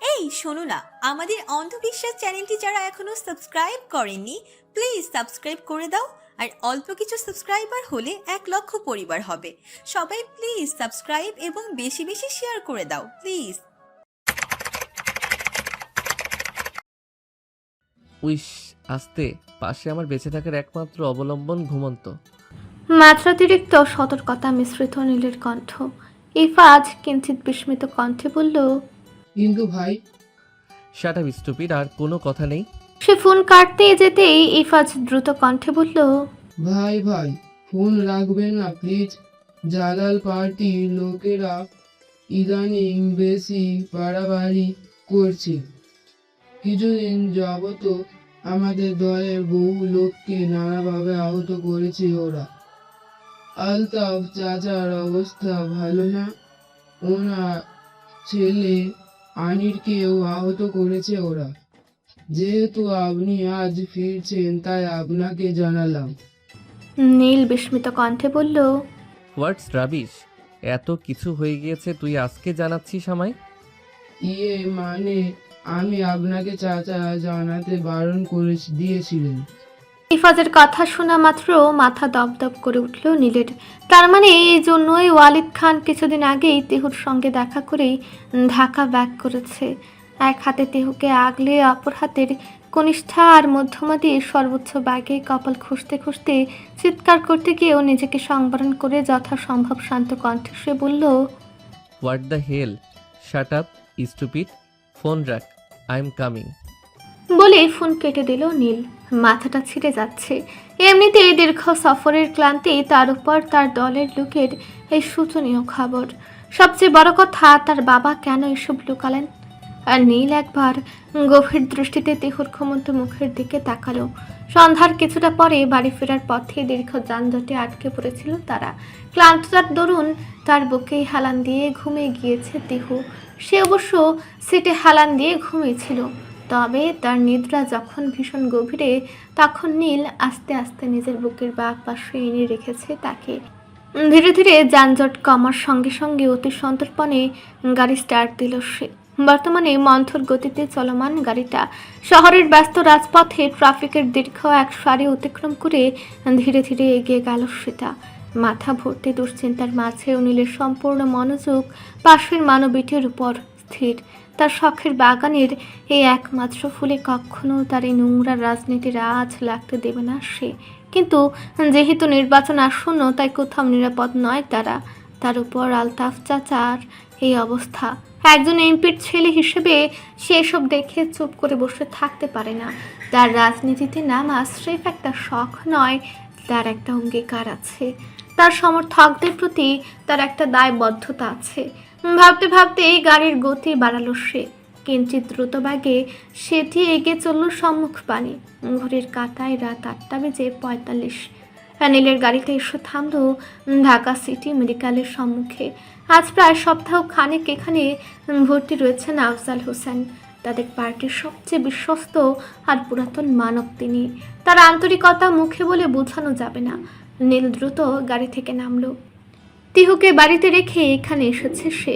এই শোনো না, আমাদের অন্ধবিশ্বাস চ্যানেলটি যারা এখনো সাবস্ক্রাইব করেননি, প্লিজ সাবস্ক্রাইব করে দাও। আর অল্প কিছু সাবস্ক্রাইবার হলে 1 লক্ষ পরিবার হবে। সবাই প্লিজ সাবস্ক্রাইব এবং বেশি বেশি শেয়ার করে দাও প্লিজ। উইশ। আস্তে। পাশে আমার বেঁচে থাকার একমাত্র অবলম্বন ঘুমন্ত। মাত্রাতিরিক্ত সতর্কতা মিশ্রিত নীলের কণ্ঠ। ইফাজ কিঞ্চিত বিস্মিত কণ্ঠে বলল, কিন্তু ভাই, শাট আপ স্টুপিড, আর কোনো কথা নেই। সে ফোন কাটতে যেতেই ইফাজ দ্রুত কণ্ঠে বলল, ভাই ভাই ফোন রাখবেন না প্লিজ। জালাল পার্টির লোকেরা ইদানিং বেশি বাড়াবাড়ি করছে। কিছুদিন যাবত আমাদের দলের বহু লোককে নানাভাবে আহত করেছে ওরা। আলতাফ চাচার অবস্থা ভালো না, ওনার ছেলে আনিরকেও আহত করেছে ওরা। যেহেতু আপনি আজ ফিরছেন তাই আপনাকে জানালাম। নীল বিস্মিত কণ্ঠে বলল, হোয়াটস রাবিশ। এত কিছু হয়ে গিয়েছে, তুই আজকে জানাচ্ছিস আমায়? মানে আমি আপনাকে চাচা জানাতে বারণ করে দিয়েছিলেন। ইফাজের কথা শোনা মাত্র মাথা দপদপ করে উঠল নীলের। তার মানে এই জন্যই ওয়ালিদ খান কিছুদিন আগেই তেহুর সঙ্গে দেখা করেই ঢাকা ব্যাক করেছে। এক হাতে তেহুকে আগলে অপর হাতের কনিষ্ঠা আর মধ্যমা দিয়ে সর্বোচ্চ ব্যাগে কপাল খুঁজতে খুঁজতে চিৎকার করতে গিয়েও নিজেকে সংবরণ করে যথাসম্ভব শান্ত কণ্ঠে সে বলল, what the hell. Shut up stupid. Phone রাখ। I am coming. বলে ফোন কেটে দিল নীল। মাথাটা ছিঁড়ে যাচ্ছে। এমনিতেই দীর্ঘ সফরের ক্লান্তি, তার উপর তার দলের লোকের এই শোচনীয় খবর। সবচেয়ে বড় কথা, তার বাবা কেন এসব লুকালেন? আর নীল একবার গভীর দৃষ্টিতে তেহুর ঘুমন্ত মুখের দিকে তাকালো। সন্ধ্যার কিছুটা পরে বাড়ি ফেরার পথে দীর্ঘ যানজটে আটকে পড়েছিল তারা। ক্লান্ততার দরুন তার বুকেই হেলান দিয়ে ঘুমিয়ে গিয়েছে তেহু। সে অবশ্য সিটে হেলান দিয়ে ঘুমিয়েছিল। তবে তার নিদ্রা যখন ভীষণ গভীরে, তখন নীল আস্তে আস্তে নিজের বুকের বাঁ পাশে এনে রেখেছে তাকে। ধীরে ধীরে যানজট কমার সঙ্গে সঙ্গে অতি সন্তর্পণে গাড়ি স্টার্ট দিল সে। বর্তমানে মন্থর গতিতে চলমান গাড়িটা শহরের ব্যস্ত রাজপথে ট্রাফিকের দীর্ঘ এক সারি অতিক্রম করে ধীরে ধীরে এগিয়ে গেল সেটা। মাথা ভর্তি দুশ্চিন্তার মাঝে নীলের সম্পূর্ণ মনোযোগ পাশের মানবীটির উপর স্থির। তার শখের বাগানের এই একমাত্র ফুলে কখনো তার এই নোংরা রাজনীতির আঁচ লাগতে দেবে না সে। কিন্তু যেহেতু নির্বাচন আসন্ন, তাই কোথাও নিরাপদ নয় তারা। তার উপর আলতাফ চাচার এই অবস্থা। একজন এমপির ছেলে হিসেবে সে এসব দেখে চুপ করে বসে থাকতে পারে না। তার রাজনীতিতে নামা স্রেফ একটা শখ নয়, তার একটা অঙ্গীকার আছে। তার সমর্থকদের প্রতি তার একটা দায়বদ্ধতা আছে। ভাবতে ভাবতে এই গাড়ির গতি বাড়ালো সে। কিঞ্চিত দ্রুত বেগে সেটি এগিয়ে চলল সম্মুখ পানে। ঘড়ির কাঁটায় রাত 8:45। নীলের গাড়িতে এসে থামল ঢাকা সিটি মেডিকেলের সম্মুখে। আজ প্রায় সপ্তাহ খানেক এখানে ভর্তি রয়েছেন আফজাল হোসেন। তাদের পার্টির সবচেয়ে বিশ্বস্ত আর পুরাতন মানব তিনি। তার আন্তরিকতা মুখে বলে বোঝানো যাবে না। নীল দ্রুত গাড়ি থেকে নামলো। তিহুকে বাড়িতে রেখে এখানে এসেছে সে।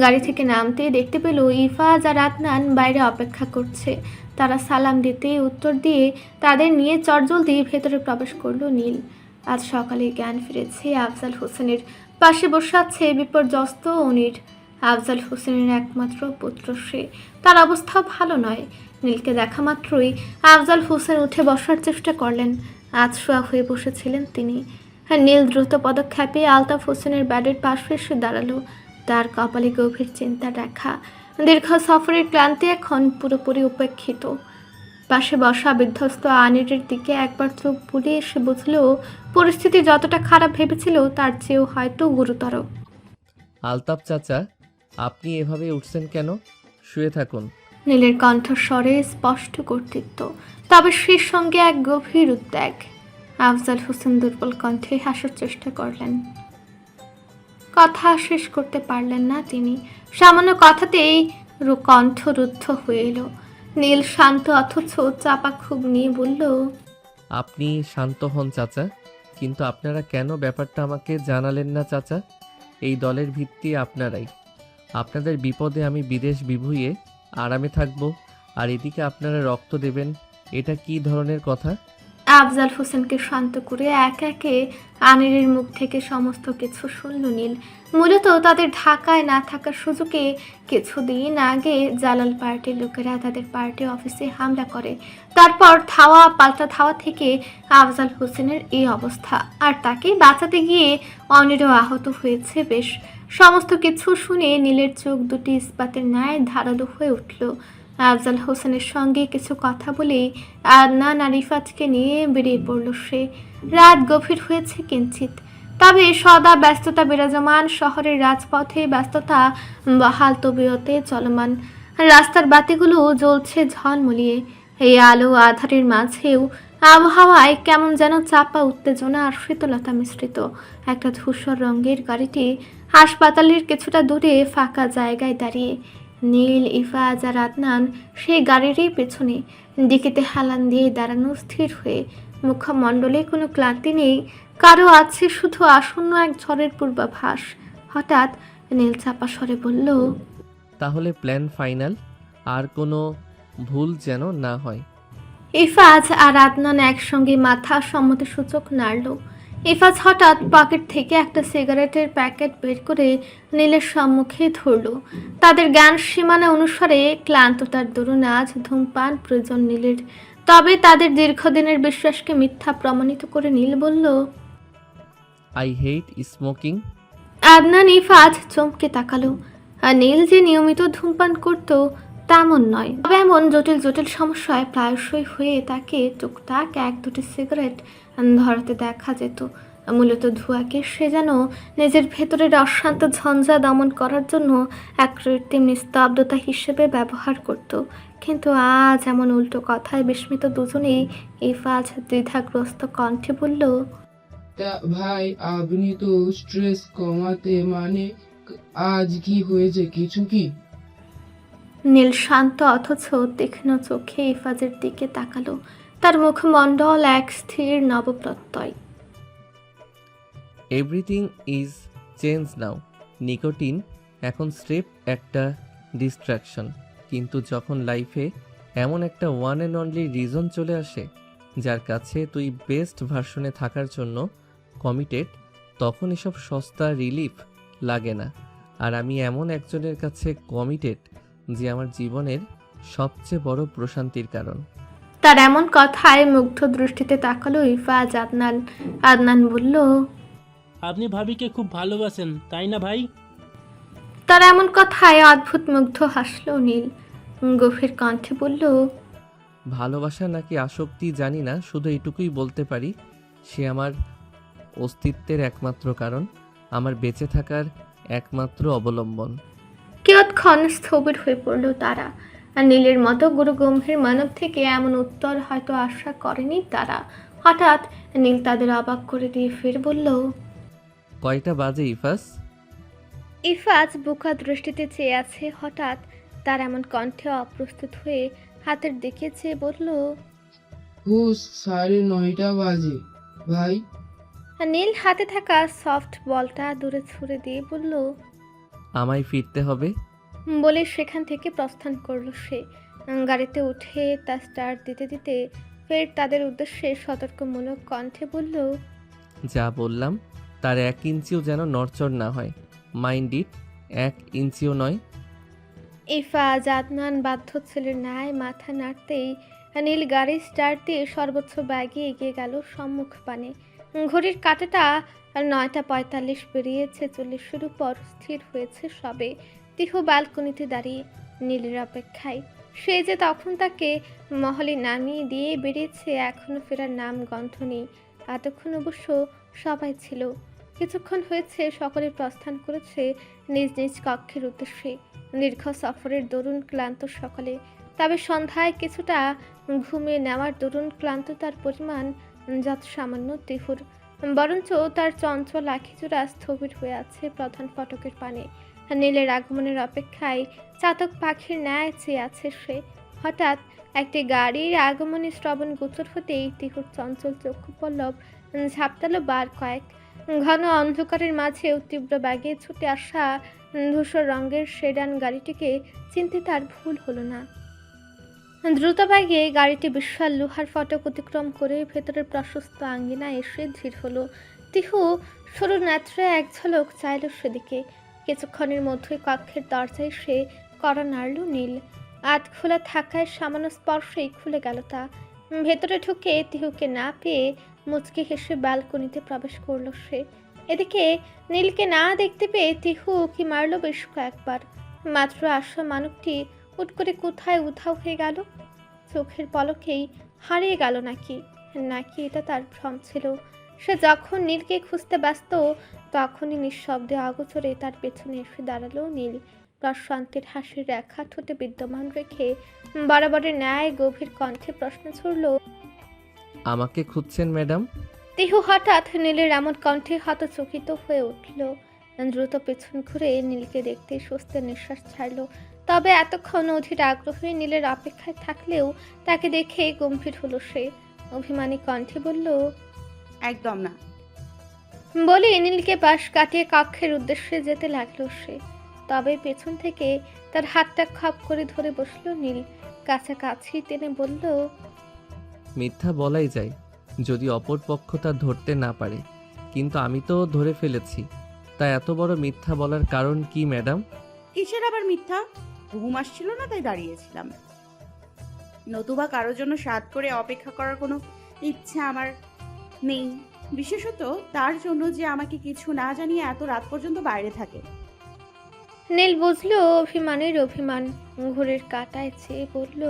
গাড়ি থেকে নামতে দেখতে পেল ইফাজ আর আদনান বাইরে অপেক্ষা করছে। তারা সালাম দিতে উত্তর দিয়ে তাদের নিয়ে চটজলদি ভেতরে প্রবেশ করলো নীল। আজ সকালে জ্ঞান ফিরেছে আফজাল হোসেনের। পাশে বসে আছে বিপর্যস্ত অনির। আফজাল হোসেনের একমাত্র পুত্র সে। তার অবস্থাও ভালো নয়। নীলকে দেখা মাত্রই আফজাল হোসেন উঠে বসার চেষ্টা করলেন। আধশোয়া হয়ে বসেছিলেন তিনি। নীল দ্রুত পদক্ষেপে আলতাফ হোসেনের ব্যাডের পাশে এসে দাঁড়ালো। তার কপালে গভীর চিন্তা দেখা। দীর্ঘ সফরের ক্লান্তি এখন পুরোপুরি উপেক্ষিত। পাশে বসা বিধ্বস্ত আনিরের দিকে একবার চোখ বুলিয়ে এসে বুঝল পরিস্থিতি যতটা খারাপ ভেবেছিল তার চেয়েও হয়তো গুরুতর। আলতাফ চাচা, আপনি এভাবে উঠছেন কেন? শুয়ে থাকুন। নীলের কণ্ঠস্বরে স্পষ্ট কর্তৃত্ব, তবে সেই সঙ্গে এক গভীর উদ্বেগ। আফজাল হোসেন দুর্বল কণ্ঠে হাসার চেষ্টা করলেন। কথা শেষ করতে পারলেন না তিনি। সামান্য কথাতেই কণ্ঠ রুদ্ধ হয়ে এলো। নীল শান্ত অথচ চাপা ক্ষোভ নিয়ে বলল, আপনি শান্ত হন চাচা। কিন্তু আপনারা কেন ব্যাপারটা আমাকে জানালেন না চাচা? এই দলের ভিত্তি আপনারাই। আপনাদের বিপদে আমি বিদেশ বিভুঁইয়ে আরামে থাকবো, আর এদিকে আপনারা রক্ত দেবেন। এটা কি ধরনের কথা? আফজাল হোসেনকে শান্ত করে একে একে আনিরের মুখ থেকে সমস্ত কিছু শুনল নীল। মূলত তাদের ঢাকায় না থাকার সুযোগে কিছুদিন আগে জালাল পার্টির লোকেরা তাদের পার্টি অফিসে হামলা করে। তারপর ধাওয়া পাল্টা ধাওয়া থেকে আফজাল হোসেনের এই অবস্থা, আর তাকে বাঁচাতে গিয়ে অনিরও আহত হয়েছে বেশ। সমস্ত কিছু শুনে নীলের চোখ দুটি ইস্পাতের ন্যায় ধারালো হয়ে উঠল। আফজাল হোসেনের সঙ্গে কিছু কথা বলে আদনান আর রিফাতকে নিয়ে বেরিয়ে পড়ল সে। রাত গভীর হয়েছে কিঞ্চিত, তবে সদা ব্যস্ততা বিরাজমান। শহরের রাজপথে ব্যস্ততা বহাল তবিয়তে চলমান। রাস্তার বাতিগুলো জ্বলছে ঝলমলিয়ে। এই আলো আধারের মাঝেও আবহাওয়ায় কেমন যেন চাপা উত্তেজনা আর শীতলতা মিশ্রিত। একটা ধূসর রঙের গাড়িটি হাসপাতালের কিছুটা দূরে ফাঁকা জায়গায় দাঁড়িয়ে। নীল, ইফাজ আর আদনান সেই গাড়িরই পেছনে ডিকিতে হেলান দিয়ে দাঁড়ানো স্থির হয়ে। মুখমণ্ডলে কোনো ক্লান্তি নেই, কারো আছে শুধু আসন্ন এক ঝড়ের পূর্বাভাস। হঠাৎ নীল চাপা স্বরে বলল, তাহলে প্ল্যান ফাইনাল, আর কোনো ভুল যেন না হয়। ইফাজ আর আদনান একসঙ্গে মাথা সম্মতিসূচক নাড়ল। ইফাজ হঠাৎ পকেট থেকে একটা সিগারেটের প্যাকেট বের করে নীলের সম্মুখে ধরল। তাদের জ্ঞান সীমানা অনুসারে ক্লান্ততার দরুন আজ ধূমপান প্রয়োজন নীলের। তবে তাদের দীর্ঘদিনের বিশ্বাসকে মিথ্যা প্রমাণিত করে নীল বলল, I hate smoking. Adnan Ifaz চমকে তাকালো। আর নীল যে নিয়মিত ধূমপান করত তেমন নয়, তবে এমন জটিল জটিল সমস্যায় প্রায়শই হয়ে তাকে টুকটাক এক দুটি সিগারেট ধরাতে দেখা যেত। মূলত ধোঁয়াকে সে যেন নিজের ভেতরের অশান্ত ঝঞ্ঝা দমন করার জন্য এক কৃত্রিম নিস্তব্ধতা হিসেবে ব্যবহার করত। কিন্তু আজ এমন উল্টো কথায় বিস্মিত দুজনেই। ইফাজ দ্বিধাগ্রস্ত কণ্ঠে বলল, তা ভাই, আপনি তো স্ট্রেস কমাতে মানে আজ কি হয়েছে, কিছু কি? নীল শান্ত অথচ তীক্ষ্ণ চোখে ইফাজের দিকে তাকালো। তার মুখমণ্ডল এক স্থির নবপ্রত্যয়। Everything is change now. Nicotine এখন স্রেফ একটা ডিস্ট্রাকশন, কিন্তু যখন লাইফে এমন একটা ওয়ান অ্যান্ড অনলি রিজন চলে আসে যার কাছে তুই বেস্ট ভার্সনে থাকার জন্য কমিটেড, তখন এসব সস্তা রিলিফ লাগে না। আর আমি এমন একজনের কাছে কমিটেড যে আমার জীবনের সবচেয়ে বড় প্রশান্তির কারণ। তার এমন কথায় মুগ্ধ দৃষ্টিতে তাকালো ইফাজ। আদনান বলল, আপনি ভাবিকে খুব ভালোবাসেন তাই না ভাই? তার এমন কথায় অদ্ভুত মুগ্ধ হাসল নীল। গভীর কণ্ঠে বলল, ভালোবাসা নাকি আসক্তি জানি না, শুধু এটুকুই বলতে পারি সে আমার অস্তিত্বের একমাত্র কারণ, আমার বেঁচে থাকার একমাত্র অবলম্বন। কিয়ৎক্ষণ স্থবির হয়ে পড়ল তারা। আর নীলের মতো গুরু গম্ভীর মানব থেকে এমন উত্তর হয়তো আশা করেনি তারা। হঠাৎ নীল তাদের অবাক করে দিয়ে ফের বলল, কয়টা বাজে ইফাস? ইফাজ বুকা দৃষ্টিতে চেয়ে আছে। হঠাৎ তার এমন কণ্ঠে অপ্রস্তুত হয়ে হাতের দিকে চেয়ে বলল, হুস 9:30 বাজে ভাই। নীল হাতে থাকা সফট বলটা দূরে ছুড়ে দিয়ে বলল, আমায় ফিরতে হবে। বলে সেখান থেকে প্রস্থান করলো সে। গাড়িতে উঠে তা স্টার্ট দিতে দিতে ফের তাদের উদ্দেশ্যে সতর্কমূলক কণ্ঠে বলল, যা বললাম তার 1 ইঞ্চিও যেন নড়চড় না হয়। মাইন্ড ইট, 1 ইঞ্চিও নয়। ইফাজ আদনান বাধ্য ছেলের ন্যায় মাথা নাড়তেই নীল গাড়ি স্টার্ট দিয়ে সর্বোচ্চ ব্যাগে এগিয়ে গেল সম্মুখ পানে। ঘড়ির কাঁটাটা 9:45 পেরিয়ে 46-এর উপর স্থির হয়েছে সবে। তীহ ব্যালকনিতে দাঁড়িয়ে নীলের অপেক্ষায়। সে যে তখন তাকে মহলে নামিয়ে দিয়ে বেরিয়েছে, এখনো ফেরার নাম গন্ধ নেই। এতক্ষণ অবশ্য সবাই ছিল। কিছুক্ষণ হয়েছে সকলে প্রস্থান করেছে নিজ নিজ কক্ষের উদ্দেশ্যে। দীর্ঘ সফরের দরুন ক্লান্ত সকলে, তবে সন্ধ্যায় কিছুটা ঘুমিয়ে নেওয়ার দরুন ক্লান্ততার পরিমাণ যত সামান্য তীহুর। বরঞ্চ তার চঞ্চল আখিজোড়া স্থবির হয়ে আছে প্রধান ফটকের পানে। নীলের আগমনের অপেক্ষায় চাতক পাখির ন্যায় চেয়ে আছে সে। হঠাৎ একটি গাড়ির আগমনী শ্রবণ গোচর হতেই তীহুর চঞ্চল চক্ষু পল্লব ঝাপটালো বার কয়েক। ঘন অন্ধকারের মাঝেও তীব্র ব্যাগে ছুটে আসা ধূসর রঙের সেডান গাড়িটিকে চিনতে তার ভুল হলো না। দ্রুত ব্যাগে গাড়িটি বিশাল লোহার ফটক অতিক্রম করে ভেতরের প্রশস্ত আঙ্গিনায় এসে ধীর হলো। তিহু সরু নেত্রে এক ঝলক চাইল সেদিকে। কিছুক্ষণের মধ্যেই কক্ষের দরজায় সে কড়া নাড়ল নীল। আধ খোলা থাকায় সামান্য স্পর্শেই খুলে গেল তা। ভেতরে ঢুকে তিহুকে না পেয়ে মুচকি হেসে ব্যালকনিতে প্রবেশ করল সে। এদিকে নীলকে না দেখতে পেয়ে তিহু কি মারল বেশ কয়েকবার। মাত্র আসা মানবটি হুট করে কোথায় উধাও হয়ে গেল, চোখের পলকেই হারিয়ে গেল নাকি নাকি এটা তার ভ্রম ছিল। সে যখন নীলকে খুঁজতে ব্যস্ত তখনই নিঃশব্দে অগোচরে তার পেছনে এসে দাঁড়ালো নীল। প্রশান্তির হাসির রেখা ঠোঁটে বিদ্যমান রেখে বরাবরের ন্যায় গভীর কণ্ঠে প্রশ্ন ছুড়ল, আমাকে খুঁজছেন ম্যাডাম? তিহু হঠাৎ নীলের এমন কণ্ঠে হতচকিত হয়ে উঠল। দ্রুত পেছন ঘুরে নীলকে দেখতে স্বস্তির নিঃশ্বাস ছাড়ল। তবে এতক্ষণ অধীর আগ্রহে নীলের অপেক্ষায় থাকলেও তাকে দেখে গম্ভীর হলো সে। অভিমানী কণ্ঠে বলল, একদম না। বলে নীলকে পাশ কাটিয়ে কক্ষের উদ্দেশ্যে যেতে লাগলো সে। তবে পেছন থেকে তার হাতটা খপ করে ধরে বসলো নীল। কাছাকাছি টেনে বলল, মিথ্যা বলাই যায় যদি অপর পক্ষ তা ধরতে না পারে, কিন্তু আমি তো ধরে ফেলেছি। তা এত বড় মিথ্যা বলার কারণ কি ম্যাডাম? কিসের আবার মিথ্যা? ঘুম আসছিল না তাই দাঁড়িয়েছিলাম। নতুবা কারোর জন্য সাধ করে অপেক্ষা করার কোনো ইচ্ছা আমার নেই, বিশেষত তার জন্য যে আমাকে কিছু না জানিয়ে এত রাত পর্যন্ত বাইরে থাকে। নীল বুঝলো অভিমানের অভিমান। ঘোরের কাঁটায় চেয়ে বলল,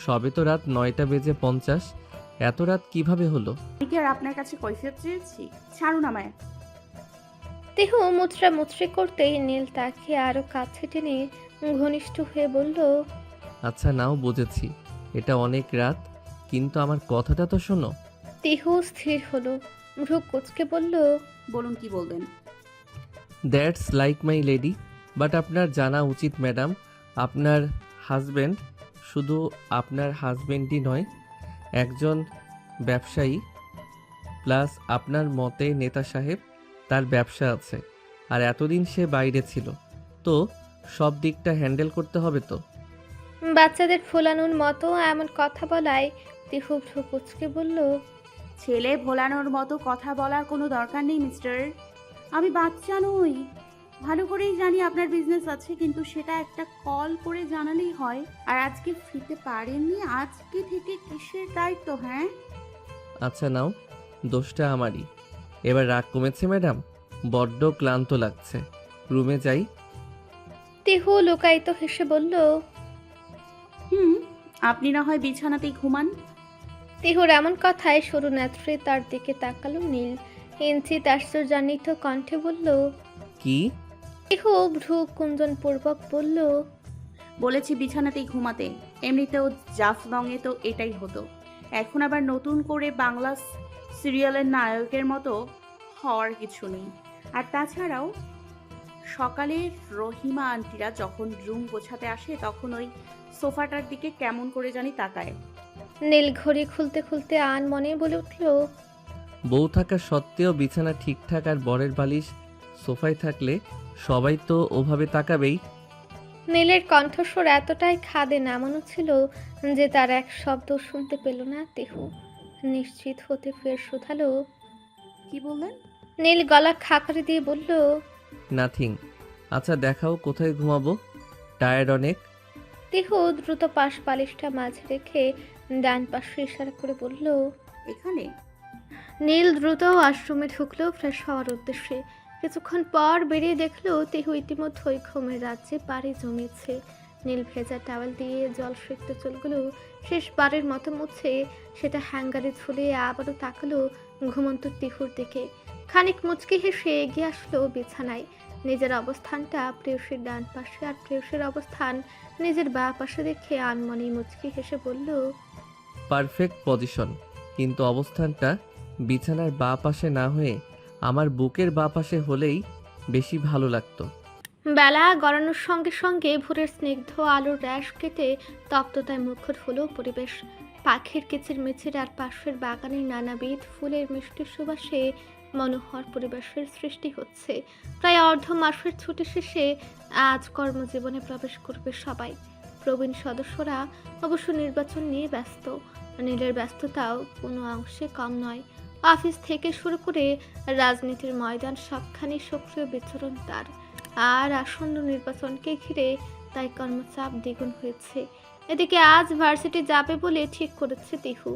সবে তো রাত 9:50। এত রাত কিভাবে হলো? আমি কি আর আপনার কাছে কৈফিয়ত চেয়েছি? ছাড়ুন আমায়। দেহু মুচড়ি করতেই নীল তাকে আরো কাছে টেনে ঘনিষ্ঠ হয়ে বলল, আচ্ছা নাও বুঝেছি, এটা অনেক রাত, কিন্তু আমার কথাটা তো শোনো। দেহু স্থির হলো, ভ্রু কুঁচকে বলল, বলুন কি বলবেন। That's like my lady. But আপনার জানা উচিত ম্যাডাম, আপনার হাজব্যান্ড শুধু আপনার হাজব্যান্ডই নয়, একজন ব্যবসায়ী, প্লাস আপনার মতে নেতা সাহেব। তার ব্যবসা আছে, আর এতদিন সে বাইরে ছিল, তো সব দিকটা হ্যান্ডেল করতে হবে তো। বাচ্চাদের ফোলানোর মতো এমন কথা বলায় দেহু ভ্রু কুঁচকে বলল, ছেলে ভোলানোর মতো কথা বলার কোনো দরকার নেই মিস্টার। আমি বাচ্চা নই, ভালো করেই জানি আপনার বিজনেস আছে, কিন্তু সেটা একটা কল করে জানালেই হয়। আর আজকে ফিরতে পারেননি, আজকে থেকে কিসের দায়িত্ব? হ্যাঁ আচ্ছা নাও, দোষটা আমারই। এবার রাগ কমেছে ম্যাডাম? বড্ড ক্লান্ত লাগছে, রুমে যাই। দেহু লুকায়িত হেসে বলল, আপনি না হয় বিছানাতেই ঘুমান। দেহুর এমন কথায় সরু নেত্রে তার দিকে তাকালো নীল। ইঞ্চিত আশ্চর্যান্বিত কণ্ঠে বলল, কি? দেহু ভ্রু কুঞ্জনপূর্বক বলল, বলেছি বিছানাতেই ঘুমাতে। এমনিতেও জাফলংয়ে তো এটাই হতো, এখন আবার নতুন করে বাংলা সিরিয়ালের নায়কের মতো হওয়ার কিছু নেই। আর তাছাড়াও সকালে রহিমা আন্টিরা যখন রুম গোছাতে আসে তখন ওই সোফাটার দিকে কেমন করে জানি তাকায়। নীল ঘড়ি খুলতে খুলতে আন মনে বলে উঠল, বউ থাকা সত্ত্বেও বিছানা ঠিকঠাক আর বরের বালিশ সোফায় থাকলে সবাই তো ওভাবে তাকাবেই। নীলের কণ্ঠস্বর এতটাই খাদে নামানো ছিল যে তার এক শব্দ শুনতে পেল না দেহু। নিশ্চিত হতে ফের শুধালো, কি বললেন? নীল গলা খাকারি দিয়ে বলল, নাথিং। আচ্ছা দেখাও কোথায় ঘুমাবো, টায়ার্ড অনেক। দেহু দ্রুত পাশ বালিশটা মাঝে রেখে ডান পাশে ইশারা করে বলল, এখানে। নীল দ্রুত ওয়াশরুমে ঢুকলো ফ্রেশ হওয়ার উদ্দেশ্যে। কিছুক্ষণ পর বেরিয়ে দেখলো তেহু ইতিমধ্যেই ঘুমের রাজ্যে পাড়ি জমিয়েছে। নীল ভেজা টাওয়াল দিয়ে জল সিক্ত চুলগুলো শেষবারের মতো মুছে সেটা হ্যাঙ্গারে ঝুলিয়ে আবারও তাকালো ঘুমন্ত তিহুর দিকে। খানিক মুচকি হেসে এগিয়ে আসলো বিছানায়। নিজের অবস্থানটা প্রেয়সীর ডান পাশে আর প্রেয়সীর অবস্থান নিজের বাঁ পাশে দেখে আনমনি মুচকি হেসে বলল, পারফেক্ট পজিশন, কিন্তু অবস্থানটা বিছানার বাঁ পাশে না হয়ে আমার বুকের বাঁ পাশে হলেই বেশি ভালো লাগতো। বেলা গড়ানোর সঙ্গে সঙ্গে ভোরের স্নিগ্ধ আলোর র্যাশ কেটে তপ্ততায় মুখর হলো পরিবেশ। পাখির কিচিরমিচির আর পাশের বাগানের নানাবিধ ফুলের মিষ্টি সুবাসে মনোহর পরিবেশের সৃষ্টি হচ্ছে। প্রায় অর্ধ মাসের ছুটি শেষে আজ কর্মজীবনে প্রবেশ করবে সবাই। প্রবীণ সদস্যরা অবশ্য নির্বাচন নিয়ে ব্যস্ত। নীলের ব্যস্ততাও কোনো অংশে কম নয়। অফিস থেকে শুরু করে রাজনীতির ময়দান সবখানে সক্রিয় বিচরণ তার। আর আসন্ন নির্বাচনকে ঘিরে তাই কর্মচাপ দ্বিগুণ হয়েছে। এদিকে আজ ভার্সিটি যাবে বলে ঠিক করেছে তিহু।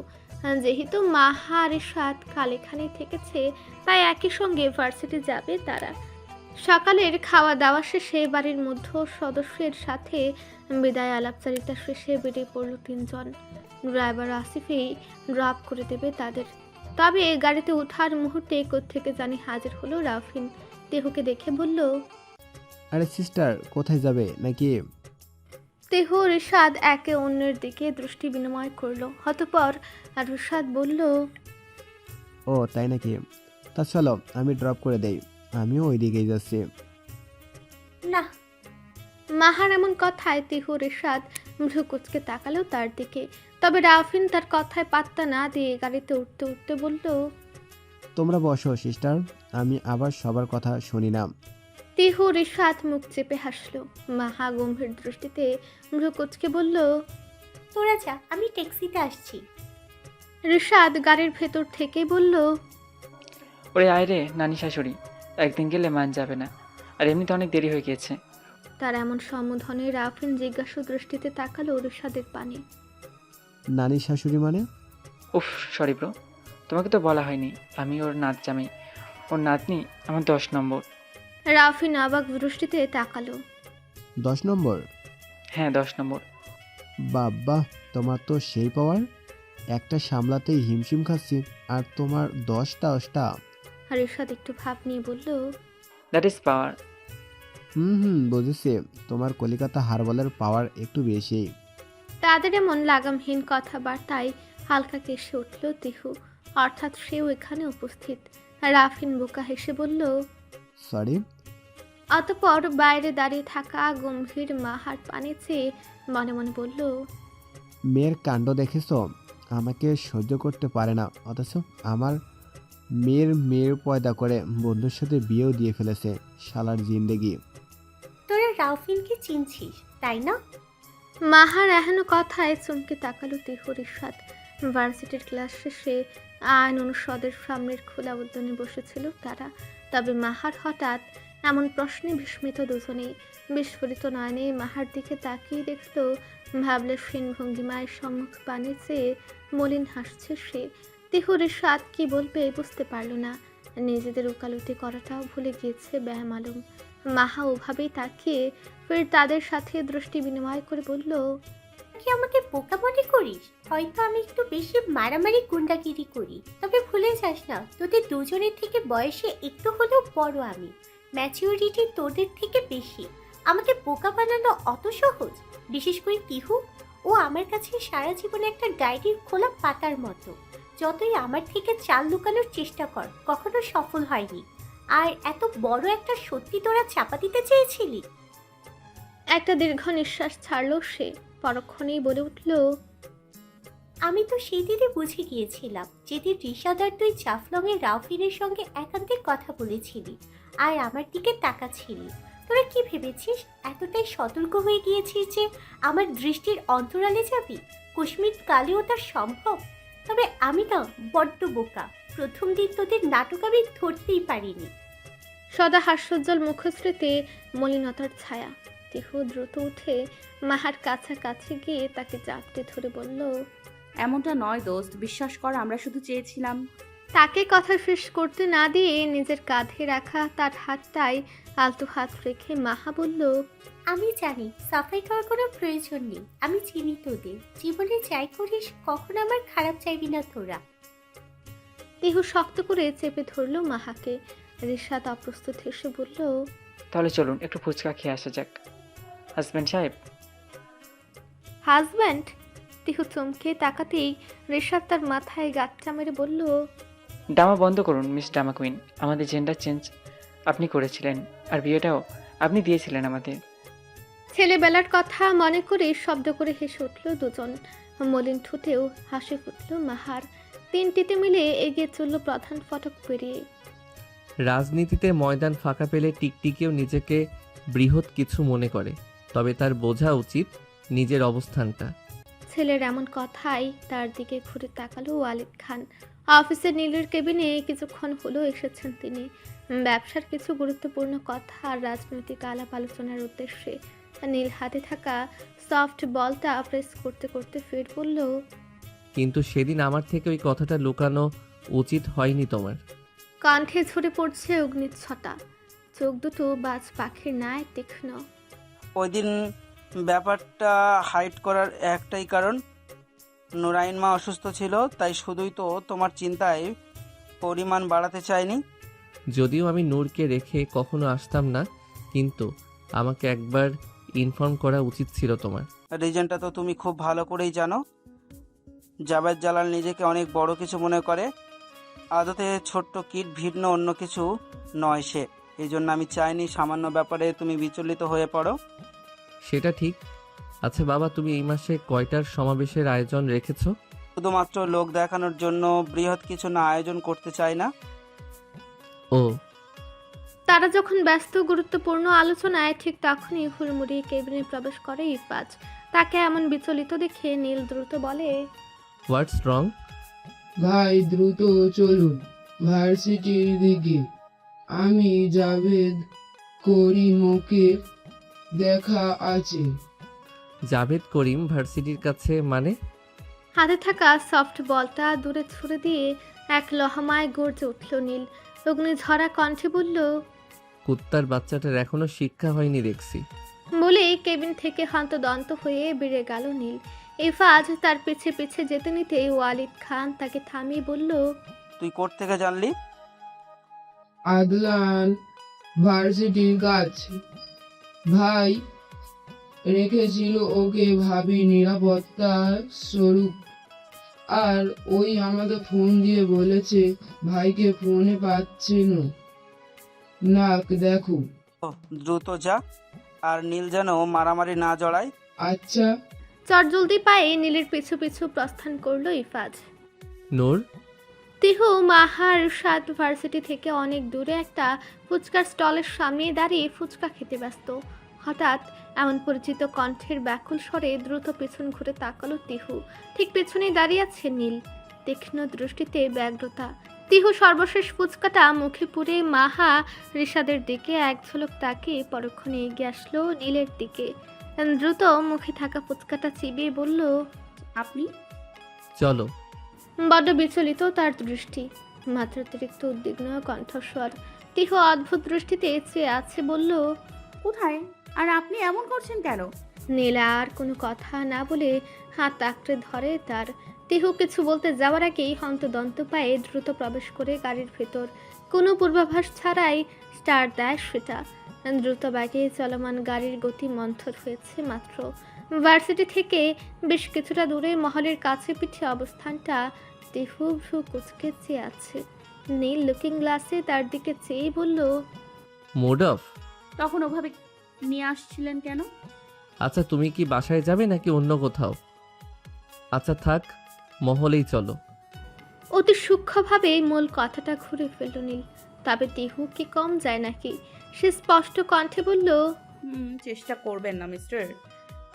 যেহেতু মাহা আর ইশরাত কালেখানি থেকেছে, তাই একই সঙ্গে ভার্সিটি যাবে তারা। সকালের খাওয়া দাওয়া শেষে বাড়ির মধ্য সদস্যের সাথে বিদায় আলাপচারিতা শেষে বেরিয়ে পড়ল তিনজন। ড্রাইভার আসিফেই ড্রপ করে দেবে তাদের। তবে গাড়িতে ওঠার মুহূর্তে কোত্থেকে জানি হাজির হলো রাফিন। তেহুকে দেখে বলল, আরে সিস্টার, কোথায় যাবে নাকি? তেহু রিশাদ একে অন্যের দিকে দৃষ্টি বিনিময় করলো। অতঃপর রিশাদ বলল, ও তাই নাকি? তা চলো আমি ড্রপ করে দেই, আমিও ওই দিকেই যাচ্ছি। না। মাহার এমন কথায় তিহু রিশাদ ভ্রু কুচকে তাকালো তার দিকে। তবে রাফিন তার কথায় পাত্তা না দিয়ে গাড়িতে উঠতে উঠতে বলল, তোমরা বসো সিস্টার, আমি আবার সবার কথা শুনি না। তিহু রিশাদ মুখ চেপে হাসলো। মাহা গম্ভীর দৃষ্টিতে ভ্রু কুচকে বলল, তোরা যা, আমি ট্যাক্সিতে আসছি। রিশাদ গাড়ির ভেতর থেকেই বলল, ওরে আয় রে নানি শাশুড়ি, একদিন গেলে মান যাবে না, আর এমনিতে অনেক দেরি হয়ে গিয়েছে। তার এমন সম্বোধনে রাফিন জিজ্ঞাসু দৃষ্টিতে তাকালো রিশাদের পানে। নানি শাশুড়ি মানে? উফ সরি ব্রো, তোমাকে তো বলা হয়নি আমি ওর নাত জামাই। ওর নাতনি আমার 10 নম্বর। রাফিন অবাক দৃষ্টিতে তাকালো। 10 নম্বর? হ্যাঁ 10 নম্বর। বাবা, তোমার তো সেই পাওয়ার, একটা সামলাতেই হিমশিম খাচ্ছি, আর তোমার 10টা। রিশাদ একটু ভাব নিয়ে বলল, দ্যাট ইজ পাওয়ার। বুঝেছি, তোমার কলিকাতা হারবলের পাওয়ার একটু বেশি। তাদের এমন লাগামহীন কথাবার্তায় হালকা কেসে উঠল তিহু, অর্থাৎ সেও এখানে উপস্থিত। রাফিন বোকা হেসে বলল, সরি। অতঃপর বাইরে দাঁড়িয়ে থাকা গম্ভীর মাহার পানে চেয়ে মনে মনে বলল, মেয়ের কাণ্ড দেখেছ, আমাকে সহ্য করতে পারে না, অথচ আমার মেয়ের পয়দা করে বন্ধুর সাথে বিয়েও দিয়ে ফেলেছে, শালার জিন্দেগি। তোরা রাউফিনকে চিনছিস তাই না? মাহার এহেন কথায় চমকে তাকালো তিহু রিশাদ। ভার্সিটির ক্লাস শেষে আইন অনুষদের সামনের খোলা উদ্যানে বসেছিল তারা। তবে মাহার হঠাৎ এমন প্রশ্নে বিস্মিত দুজনেই। বিস্ফোরিত নয়নে মাহার দিকে তাকিয়ে দেখল, ভাবলেশীন ভঙ্গিমায় সম্মুখ পানে চেয়ে মলিন হাসছে সে। তিহু রিশাদ কি বলবে বুঝতে পারল না। নিজেদের ওকালতি করাটাও ভুলে গিয়েছে ব্যায়াম আলম। মাহা ওভাবেই তাকিয়ে ফের তাদের সাথে দৃষ্টি বিনিময় করে বলল, কি আমাকে বোকা মনে করিস? হয়তো আমি একটু বেশি মারামারি গুন্ডাগিরি করি, তবে ভুলে যাস না তোদের দুজনের থেকে বয়সে একটু হলেও বড় আমি। ম্যাচিউরিটি তোদের থেকে বেশি। আমাকে বোকা বানানো অত সহজ? বিশেষ করে তিহু, ও আমার কাছে সারা জীবনে একটা ডায়েরির খোলা পাতার মতো। যতই আমার থেকে চাল লুকানোর চেষ্টা কর, কখনো সফল হয়নি। আর এত বড় একটা সত্যি তোরা চাপা দিতে চেয়েছিলি। একটা দীর্ঘ নিঃশ্বাস ছাড়ল সে। পরক্ষণেই বলে উঠল, আমি তো সেই দিনই বুঝে গিয়েছিলাম, যেদিন রিশাদ আর তুই জাফলংয়ের রাউফিনের সঙ্গে একান্তে কথা বলেছিলি আর আমার দিকে তাকাচ্ছিলি। তোরা কি ভেবেছিস এতটাই সতর্ক হয়ে গিয়েছিস যে আমার দৃষ্টির অন্তরালে যাবি? কুশ্মির কালেও তা সম্ভব? তবে আমি না বড্ড বোকা। প্রথম দিন তোদের নাটক আমি ধরতেই পারিনি। সদা হাস্যোজ্জ্বল মুখশ্রীতে মলিনতার ছায়া। তিহু দ্রুত উঠে মাহার কাছাকাছি গিয়ে তাকে জাপটে ধরে বলল, এমনটা নয় দোস্ত, বিশ্বাস কর, আমরা শুধু চেয়েছিলাম। তাকে কথা শেষ করতে না দিয়ে নিজের কাঁধে রাখা তার হাতটায় আলতো হাত রেখে মাহা বলল, আমি জানি সাফাই করার কোনো প্রয়োজন নেই। আমি চিনি তোদের। জীবনে যাই করিস কখনো আমার খারাপ চাইবি না তোরা। তিহু শক্ত করে চেপে ধরল মাহাকে। রিশাদ অপ্রস্তুত হেসে বলল, তাহলে চলুন একটু ফুচকা খেয়ে আসা যাক। হাজব্যান্ড সাহেব। হাজব্যান্ড? তিহু চমকে তাকাতেই রিশাদ তার মাথায় গাঁটটা মেরে বলল, ড্রামা বন্ধ করুন মিস ড্রামা কুইন। আমাদের জেন্ডার চেঞ্জ আপনি করেছিলেন, আর বিয়েটাও আপনি দিয়েছিলেন আমাদের। ছেলেবেলার কথা মনে করে শব্দ করে হেসে উঠল দুজন। মলিন ঠোঁটেও হাসি ফুটল মাহার। তিনটিতে মিলে এগিয়ে চলল প্রধান ফটক পেরিয়ে। রাজনীতিতে ময়দান ফাঁকা পেলে টিকটিকিও নিজেকে বৃহৎ কিছু মনে করে, তবে তার বোঝা উচিত নিজের অবস্থানটা। ছেলের এমন কথাই তার দিকে ঘুরে তাকালো ওয়ালিদ খান। অফিসের নীলের কেবিনে কিছুক্ষণ হলো এসেছেন তিনি, ব্যবসার কিছু গুরুত্বপূর্ণ কথা আর রাজনৈতিক আলাপ আলোচনার উদ্দেশ্যে। নীল হাতে থাকা সফট বলটা প্রেস করতে করতে ফের বলল, কিন্তু সেদিন আমার থেকে ওই কথাটা লুকানো উচিত হয়নি তোমার। কণ্ঠে ঝরে পড়ছে অগ্নিচ্ছটা, চোখ দুটো বাজ পাখির ন্যায় তীক্ষ্ণ। ওই দিন ব্যাপারটা হাইড করার একটাই কারণ, নুরাইন মা অসুস্থ ছিল, তাই শুধুই তো তোমার চিন্তায় পরিমাণ বাড়াতে চাইনি। যদিও আমি নূরকে রেখে কখনো আসতাম না, কিন্তু আমাকে একবার ইনফর্ম করা উচিত ছিল তোমার। রিজনটা তো তুমি খুব ভালো করেই জানো। জাবেদ জালাল নিজেকে অনেক বড় কিছু মনে করে, আদতে ছোট্ট কিট, ভিন্ন অন্য কিছু নয় সে। এই জন্য আমি চাইনি সামান্য ব্যাপারে তুমি বিচলিত হয়ে পড়ো। সেটা ঠিক। আচ্ছা বাবা, তুমি এই মাসে কয়টার সমাবেশের আয়োজন রেখেছো? শুধুমাত্র লোক দেখানোর জন্য, বৃহৎ কিছু না আয়োজন করতে চাই না। ও, তারা যখন ব্যস্ত গুরুত্বপূর্ণ আলোচনায়, ঠিক তখনই হুড়মুড়িয়ে কেবিনে প্রবেশ করে ইরফাজ। তাকে এমন বিচলিত দেখে নীল দ্রুত বলে, হোয়াটস রং? ভাই দ্রুত চলুন ভার্সিটির দিকে, আমি জাভেদ করিমকে দেখা আছে। জাভেদ করিম ভার্সিটির কাছে মানে? হাতে থাকা সফট বলটা দূরে ছুড়ে দিয়ে এক লহমায় গর্জে উঠল নীল। অগ্নিঝরা কণ্ঠে বলল, কুত্তার বাচ্চাটার এখনো শিক্ষা হয়নি দেখছি। বলে কেবিন থেকে হন্তদন্ত হয়ে বেরিয়ে গেল নীল। ইরফাজ তার পিছে পিছে যেতে নিতে ওয়ালিদ খান তাকে থামিয়ে বলল, তুই কোর্ট থেকে জানলি? আদলান ভার্সিটির কাছে ভাই রেখেছিল ওকে ভাবি নিরাপত্তা স্বরূপ, আর ওই আমাকে ফোন দিয়ে বলেছে ভাইকে ফোনে পাচ্ছেন না, দেখো। দ্রুত যা, আর নীল যেন মারামারি না জড়ায়। আচ্ছা। চটজলদি পায়ে নীলের পিছু পিছু প্রস্থান করলো ইরফাজ। নূর, তিহু মাহার সাত ভার্সিটি থেকে অনেক দূরে একটা ফুচকার স্টলের সামনে দাঁড়িয়ে ফুচকা খেতে ব্যস্ত। হঠাৎ এমন পরিচিত কণ্ঠের ব্যাকুল স্বরে দ্রুত পেছন ঘুরে তাকালো তিহু। ঠিক পেছনেই দাঁড়িয়ে আছে নীল, তীক্ষ্ণ দৃষ্টিতে ব্যগ্রতা। তিহু সর্বশেষ ফুচকাটা মুখে পুরে মাহা রিশাদের দিকে এক ঝলক তাকিয়ে পরক্ষণে এগিয়ে আসলো নীলের দিকে। দ্রুত মুখে থাকা ফুচকাটা চিবিয়ে বলল, আপনি? চলো। বড্ড বিচলিত তার দৃষ্টি, মাত্রাতিরিক্ত উদ্বিগ্ন কণ্ঠস্বর। তিহু অদ্ভুত দৃষ্টিতে চেয়ে আছে, বলল, কোথায়? আর আপনি এমন করছেন কেন? নীলা আর কোনো কথা না বলে হাত আঁকড়ে ধরে তার। তিহু কিছু বলতে যাওয়ার আগেই হন্তদন্ত পায়ে দ্রুত প্রবেশ করে গাড়ির ভেতর। কোনো পূর্বাভাস ছাড়াই স্টার্ট দেয় সেটা। দ্রুত ব্যাগে চলমান গাড়ির গতি মন্থর হয়েছে মাত্র। ভার্সিটি থেকে বেশ কিছুটা দূরে মহলের কাছে পিঠে অবস্থানটা। তিহু ভ্রু কুচকে চেয়ে আছে। নীল লুকিং গ্লাসে তার দিকে চেয়ে বলল, মোড অফ। তখন ওভাবে নিয়ে আসছিলেন কেন? আচ্ছা, তুমি কি বাসায় যাবে নাকি অন্য কোথাও? আচ্ছা থাক, মহলেই চলো। অতি সূক্ষ্মভাবে মূল কথাটা ঘুরে ফেলল নীল। তবে তিহু কি কম যায় নাকি? সে স্পষ্ট কণ্ঠে বলল, চেষ্টা করবেন না মিস্টার।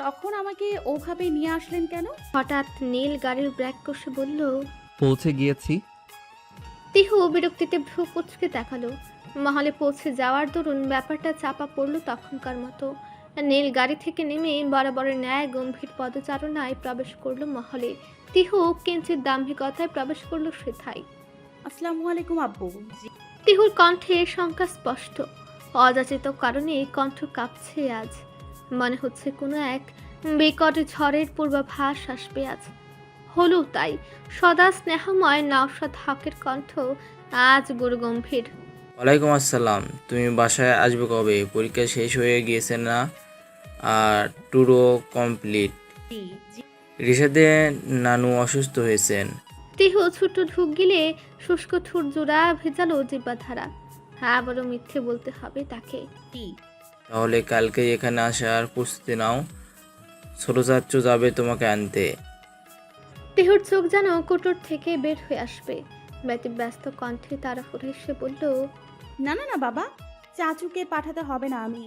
তখন আমাকে ওভাবে নিয়ে আসলেন কেন? হঠাৎ নীল গাড়ির ব্রেক কষে বলল। পৌঁছে গিয়েছি। তিহু বিরক্তিতে ভ্রু কুচকে দেখালো। মহলে পৌঁছে যাওয়ার দরুন ব্যাপারটা চাপা পড়ল তখনকার মতো। নীল গাড়ি থেকে নেমে বরাবরের ন্যায় গম্ভীর পদচারণায় প্রবেশ করলো মহলে। তিহু কিঞ্চিত দাম্ভিকতায় প্রবেশ করলো সেথায়। আসসালামু আলাইকুম আব্বু। তিহুর কণ্ঠে শঙ্কা স্পষ্ট। অযাচিত কারণে কণ্ঠ কাঁপছে আজ। মনে হচ্ছে কোনো এক বিকট ঝড়ের পূর্বাভাস আসবে আজ। হলো তাই। সদা স্নেহময় নওশাদ হকের কণ্ঠ আজ গুরুগম্ভীর। ওয়ালাইকুম আসসালাম। তুমি বাসায় আসবে কবে? পরীক্ষা শেষ হয়ে গিয়েছে না? আর ট্যুরও কমপ্লিট। রিশাদের নানু অসুস্থ হয়েছেন। তিহু ছোট ঢুক গিলে শুষ্ক ঠোঁট জোড়া ভেজালো জিহ্বাধারা। হ্যাঁ, বড় মিথ্যে বলতে হবে তাকে। তাহলে কালকে এখানে আসার প্রস্তুতি নাও, ছোট চাচ্চু যাবে তোমাকে আনতে। তিহুর চোখ যেন কোটর থেকে বের হয়ে আসবে। ব্যতিব্যস্ত কণ্ঠে তারা ফুটে এসে বলল, না না না বাবা, চাচুকে পাঠাতে হবে না। আমি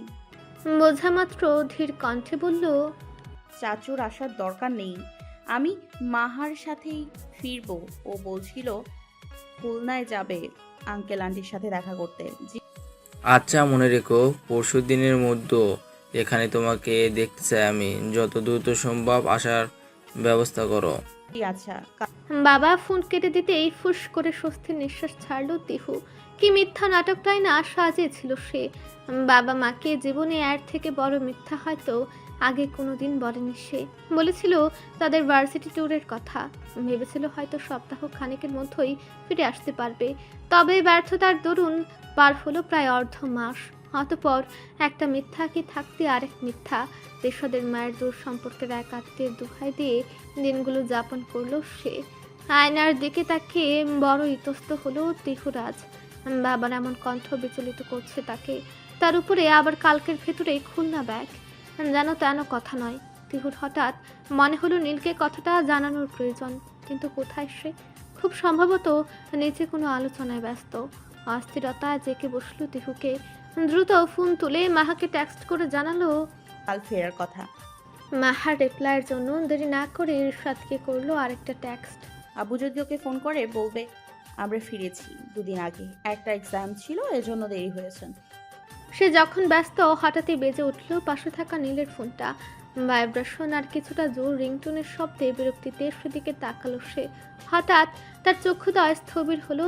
বোঝা মাত্র ধীর কণ্ঠে বলল, চাচুর আসার দরকার নেই। আমি মাহার সাথেই ফিরবো। ও বলছিল খুলনায় যাবে আঙ্কেল আন্টির সাথে দেখা করতে। জি আচ্ছা, মনে রেখো পরশু দিনের মধ্যে এখানে তোমাকে দেখতে চাই আমি। যত দ্রুত সম্ভব আসার ব্যবস্থা করো। আচ্ছা। বাবা ফোন কেটে দিতেই ফুস করে স্বস্তির নিঃশ্বাস ছাড়ল তিহু। কি মিথ্যা নাটকটাই না সাজিয়েছিল সে। বাবা মাকে জীবনে এর থেকে বড় মিথ্যা হয়তো আগে কোনোদিন বলেনি সে। বলেছিল তাদের ভার্সিটি ট্যুরের কথা, ভেবেছিল হয়তো সপ্তাহ খানেকের মধ্যেই ফিরে আসতে পারবে। তবে ব্যর্থতার দরুন পার হলো প্রায় অর্ধ মাস। অতঃপর একটা মিথ্যা কি থাকতে আরেক মিথ্যা। দেশদের মায়ের দূর সম্পর্কের এক আত্মীয়ের দুহাই দিয়ে দিনগুলো যাপন করলো সে। আয়নার দিকে তাকিয়ে বড় ইতস্ত হলো তিহুরাজ। বাবার এমন কণ্ঠ বিচলিত করছে তাকে, তার উপরে আবার কালকের ভেতরে খুলনা ব্যাগ। যেন তেন কথা নয়। তিহুর হঠাৎ মনে হলো নীলকে কথাটা জানানোর প্রয়োজন, কিন্তু কোথায় সে? খুব সম্ভবত নিচে কোনো আলোচনায় ব্যস্ত। অস্থিরতা জেঁকে বসলো তিহুকে। দ্রুত ফোন তুলে মাহাকে টেক্সট করে জানালো কাল ফেরার কথা। মাহার রিপ্লাইয়ের জন্য দেরি না করে ইরশাদকে করলো আরেকটা টেক্সট। আবু যদি ওকে ফোন করে বলবে আমরা ফিরেছি 2 দিন আগে, একটা এক্সাম ছিল এজন্য দেরি হয়েছে। সে যখন ব্যস্ত হঠাৎই বেজে উঠল পাশে থাকা নীলের ফোনটা। ভাইব্রেশন আর কিছুটা জোর রিংটোনের শব্দে বিরক্তিতে সেদিকে তাকালো সে। হঠাৎ তার চক্ষুদয় স্থবির হলো।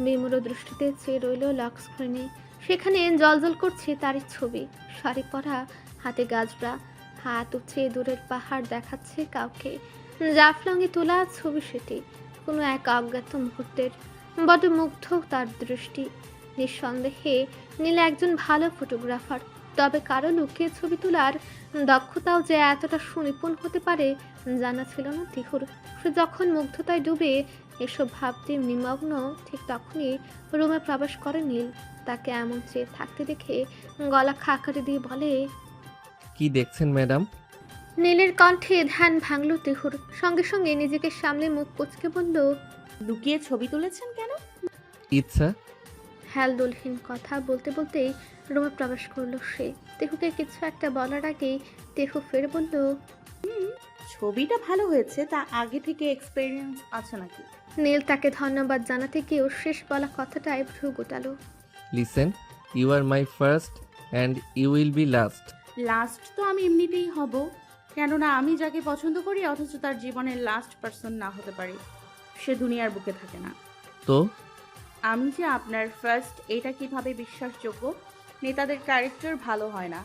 বিমূঢ় দৃষ্টিতে চেয়ে রইল লক স্ক্রিনে। সেখানে জলজল করছে তারই ছবি। শাড়ি পরা, হাতে গাজরা, হাত উঠে দূরের পাহাড় দেখাচ্ছে কাউকে। জাফলঙে তোলা ছবি সেটি, কোনো এক অজ্ঞাত মুহূর্তের। বড় মুগ্ধ তার দৃষ্টি। নিঃসন্দেহে নীল একজন ভালো ফটোগ্রাফার, তবে কারো লুকিয়ে ছবি তোলার দক্ষতাও যে এতটা সুনিপুণ হতে পারে জানা ছিল না তিহুর। সে যখন মুগ্ধতায় ডুবে এসব ভাবতে নিমগ্ন, ঠিক তখনই রুমে প্রবেশ করে নীল। তাকে এমন চেয়ে থাকতে দেখে গলা খাকারি দিয়ে বলে, কি দেখছেন ম্যাডাম? নীলের কণ্ঠে ধ্যান ভাঙল তিহুর। সঙ্গে সঙ্গে নিজেকে সামলে মুখ কুচকে বলল, লুকিয়ে ছবি তুলেছেন কেন? ইচ্ছা। হ্যালদোলহীন কথা বলতে বলতেই রুমে প্রবেশ করলো সে। তেহুকে কিছু একটা বলার আগেই তেহু ফের বলল, ছবিটা ভালো হয়েছে, তা আগে থেকে এক্সপেরিয়েন্স আছে নাকি? নীল তাকে ধন্যবাদ জানাতে গিয়েও শেষ বলা কথাটাই ভ্রু গোটালো। Listen, you are my first and you will be last. Last তো আমি এমনিতেই হব, কেননা আমি যাকে পছন্দ করি অথচ তার জীবনের লাস্ট পার্সন না হতে পারি, সে দুনিয়ার বুকে থাকে না। তো আমি যে আপনার ফার্স্ট, এটা কিভাবে বিশ্বাসযোগ্য? নেতাদের ক্যারেক্টার ভালো হয় না।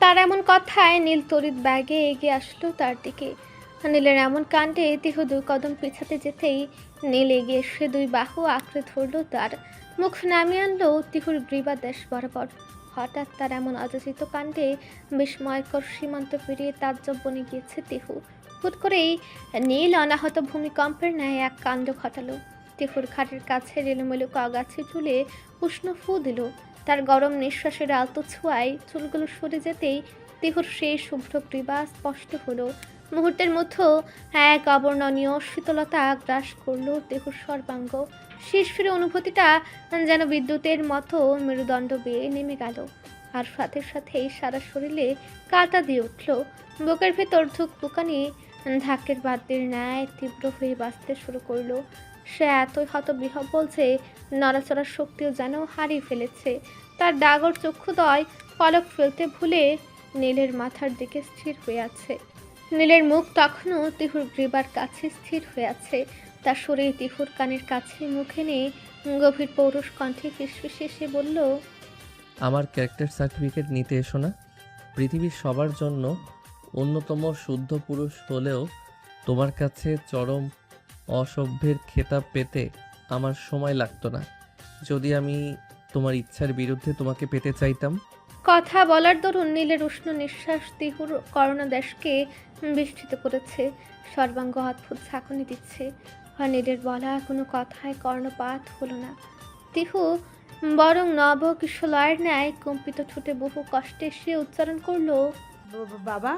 তার এমন কথায় নীল তড়িৎ ব্যাগে এগিয়ে আসলো তার দিকে। নীলের এমন কাণ্ডে তিহু 2 কদম পিছাতে যেতেই নীল এগিয়ে এসে 2 বাহু আঁকড়ে ধরলো তার। মুখ নামিয়ে আনলো তিহুর গ্রীবা দেশ বরাবর। হঠাৎ তার এমন অযাচিত কাণ্ডে বিস্ময়কর সীমান্ত পেরিয়ে তাজ্জব বনে গিয়েছে তিহু। হুট করেই নীল অনাহত ভূমিকম্পের ন্যায় এক কাণ্ড ঘটালো। তিহুর ঘাটের কাছে রেলোমেলো কাগাছে চুলে উষ্ণ ফু দিল। তার গরম নিঃশ্বাসের আলতো ছোঁয়ায় চুলগুলো সরে যেতেই তিহুর সেই শুভ্র গ্রীবা স্পষ্ট হলো। মুহূর্তের মধ্যে এক অবর্ণনীয় শীতলতা গ্রাস করলো তিহুর সর্বাঙ্গ। শিরশিরে অনুভূতিটা যেন বিদ্যুতের মতো মেরুদণ্ড বেয়ে নেমে গেল, আর সাথে সাথেই সারা শরীরে কাঁটা দিয়ে উঠল। বুকের ভেতর ধুকপুকানি ঢাকের বাদ্যের ন্যায় তীব্র হয়ে বাঁচতে শুরু করলো। সে এতই হতবিহ্বল যে নড়াচড়ার শক্তিও যেন হারিয়ে ফেলেছে। তার ডাগর চক্ষুদয় পলক ফেলতে ভুলে নীলের মাথার দিকে স্থির হয়ে আছে। নীলের মুখ তখনও তিহুর গ্রীবার কাছে স্থির হয়ে আছে। তার শরীর তিহুর কানের কাছে মুখে নিয়ে গভীর পৌরুষ কণ্ঠে ফিসফিসে এসে বলল, আমার ক্যারেক্টার সার্টিফিকেট নিতে এসো না। পৃথিবীর সবার জন্য অন্যতম শুদ্ধ পুরুষ হলেও তোমার কাছে চরম অসভ্যের খেতাব পেতে আমার সময় লাগতো না, যদি আমি তোমার ইচ্ছার বিরুদ্ধে তোমাকে পেতে চাইতাম। কথা বলার দরুন নীলের উষ্ণ নিঃশ্বাস তিহুর কর্ণদেশকে বিষ্ঠিত করেছে। সর্বাঙ্গ অদ্ভুত ঝাঁকুনি দিচ্ছে। আর নীলের বলা কোনো কথায় কর্ণপাত হলো না। তিহু বরং নব কিশলয়ের ন্যায় কম্পিত ঠোঁটে বহু কষ্টে সে উচ্চারণ করলো, বাবা।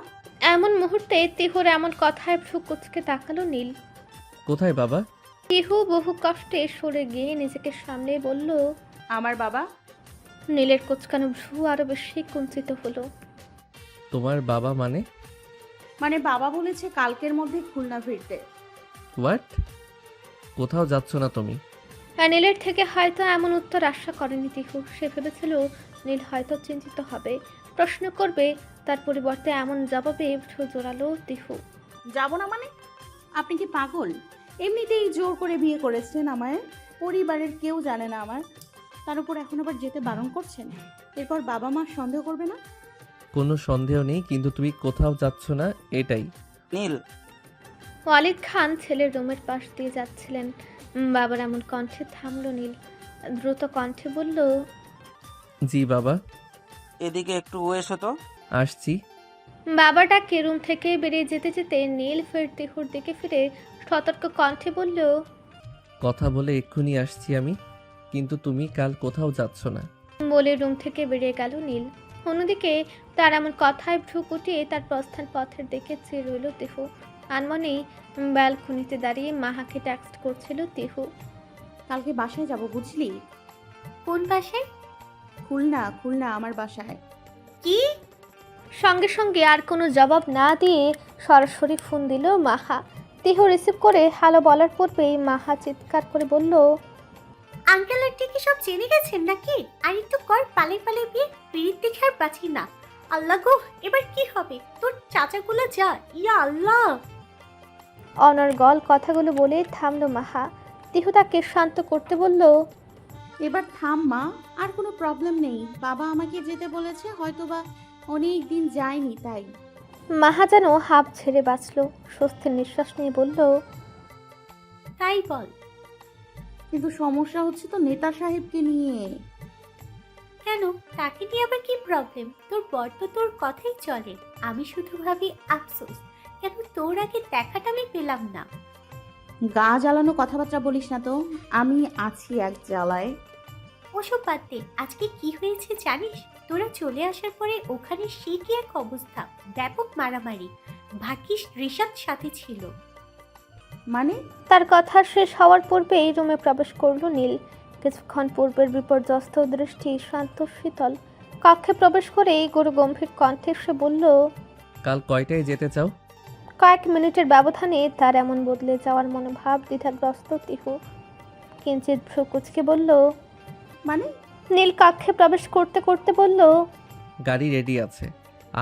এমন মুহূর্তে তিহুর এমন কথায় ভ্রু কুচকে তাকালো নীল। কোথায় বাবা? তিহু বহু কষ্টে সরে গিয়ে নিজেকে সামলে বলল, আমার বাবা। নীলের কোচকানো ভ্রু আরো বেশি কুঞ্চিত হলো। তোমার বাবা মানে? মানে বাবা বলেছে কালকের মধ্যে খুলনা ফিরতে। হোয়াট? কোথাও যাচ্ছ না তুমি? আর নীলের থেকে হয়তো এমন উত্তর আশা করেনি তিহু। সে ভেবেছিল নীল হয়তো চিন্তিত হবে, প্রশ্ন করবে, তার পরিবর্তে এমন জবাবে ভ্রু জোরালো তিহু। যাব না মানে? আপনি কি পাগল? এমনিতেই জোর করে বিয়ে করেছেন আমায়, পরিবারের কেউ জানে না আমার, তার উপর এখন আবার যেতে বারণ করছেন। এরপর বাবা মা সন্দেহ করবে না? কোনো সন্দেহ নেই, কিন্তু তুমি কোথাও যাচ্ছ না এটাই। নীল, ওয়ালিদ খান ছেলের রুমের পাশ দিয়ে যাচ্ছিলেন। বাবার এমন কণ্ঠে থামলো নীল। দ্রুত কণ্ঠে বলল, জি বাবা। এদিকে একটু এসো তো। আসছি। বাবা ডাকে রুম থেকে বেরিয়ে যেতে যেতে নীল ফের তিহুর দিকে ফিরে সতর্ক কণ্ঠে বলল, কথা বলে এক্ষুনি আসছি আমি, কিন্তু তুমি কাল কোথাও যাচ্ছ না। বলে রুম থেকে বেরিয়ে গেল নীল। অন্যদিকে তার এমন কথায় ভ্রু কুটিয়ে তার প্রস্থান পথের দিকে চেয়ে রইল তিহু। আনমনেই ব্যালকনিতে দাঁড়িয়ে মাহাকে টেক্সট করছিল তিহু। কালকে বাসায় যাব, বুঝলি? কোন বাসায়? খুলনা, খুলনা আমার বাসায়। কি? সঙ্গে সঙ্গে আর কোনো জবাব না দিয়ে সরাসরি ফোন দিল মাহা। তিহু রিসিভ করে হ্যালো বলার পূর্বেই মাহা চিৎকার করে বলল, আঙ্কেল আন্টি কি সব জেনে গেছেন নাকি? আর একটু কর পালে পালে বিয়ে, পিড়িত দেখে আর বাঁচি না। আল্লাহ গো, এবার কি হবে? তোর চাচাগুলো যা, ইয়া আল্লাহ। অনর্গল কথাগুলো বলে থামলো মাহা। তিহু তাকে শান্ত করতে বলল, এবার থাম মা, আর কোনো প্রবলেম নেই। বাবা আমাকে যেতে বলেছে, হয়তো বা অনেক দিন যায়নি তাই। মাহা যেন হাঁপ ছেড়ে বাঁচল। স্বস্তির নিঃশ্বাস নিয়ে বলল, তাই বল। কিন্তু সমস্যা হচ্ছে তো নেতা সাহেবকে নিয়ে। কেন, তাকে নিয়ে আবার কি প্রবলেম? তোর বর তো তোর কথাই চলে। আমি শুধু ভাবি আফসোস, কেন তোর আগে দেখাটা আমি পেলাম না। গা জ্বালানো কথাবার্তা বলিস না তো, আমি আছি এক জ্বালায়। ওসব বাদ দে, আজকে কি হয়েছে জানিস? তোরা চলে আসার পরে ওখানে সে কি এক অবস্থা, ব্যাপক মারামারি। ভাগ্যিস রিশাদ সাথে ছিল। মানে? তার কথা শেষ হওয়ার পূর্বেই রুমে প্রবেশ করল নীল। কিছুক্ষণ পূর্বের বিপর্যস্ত দৃষ্টি শান্ত শীতল। কক্ষে প্রবেশ করেই গুরু গম্ভীর কণ্ঠে সে বলল, কাল কয়টায় যেতে চাও? কয়েক মিনিটের ব্যবধানে তার এমন বদলে যাওয়ার মনোভাব দ্বিধাগ্রস্ত তিহু। কিঞ্চিত ভ্রু কুঁচকে বলল, মানে? নীল কক্ষে প্রবেশ করতে করতে বলল, গাড়ি রেডি আছে,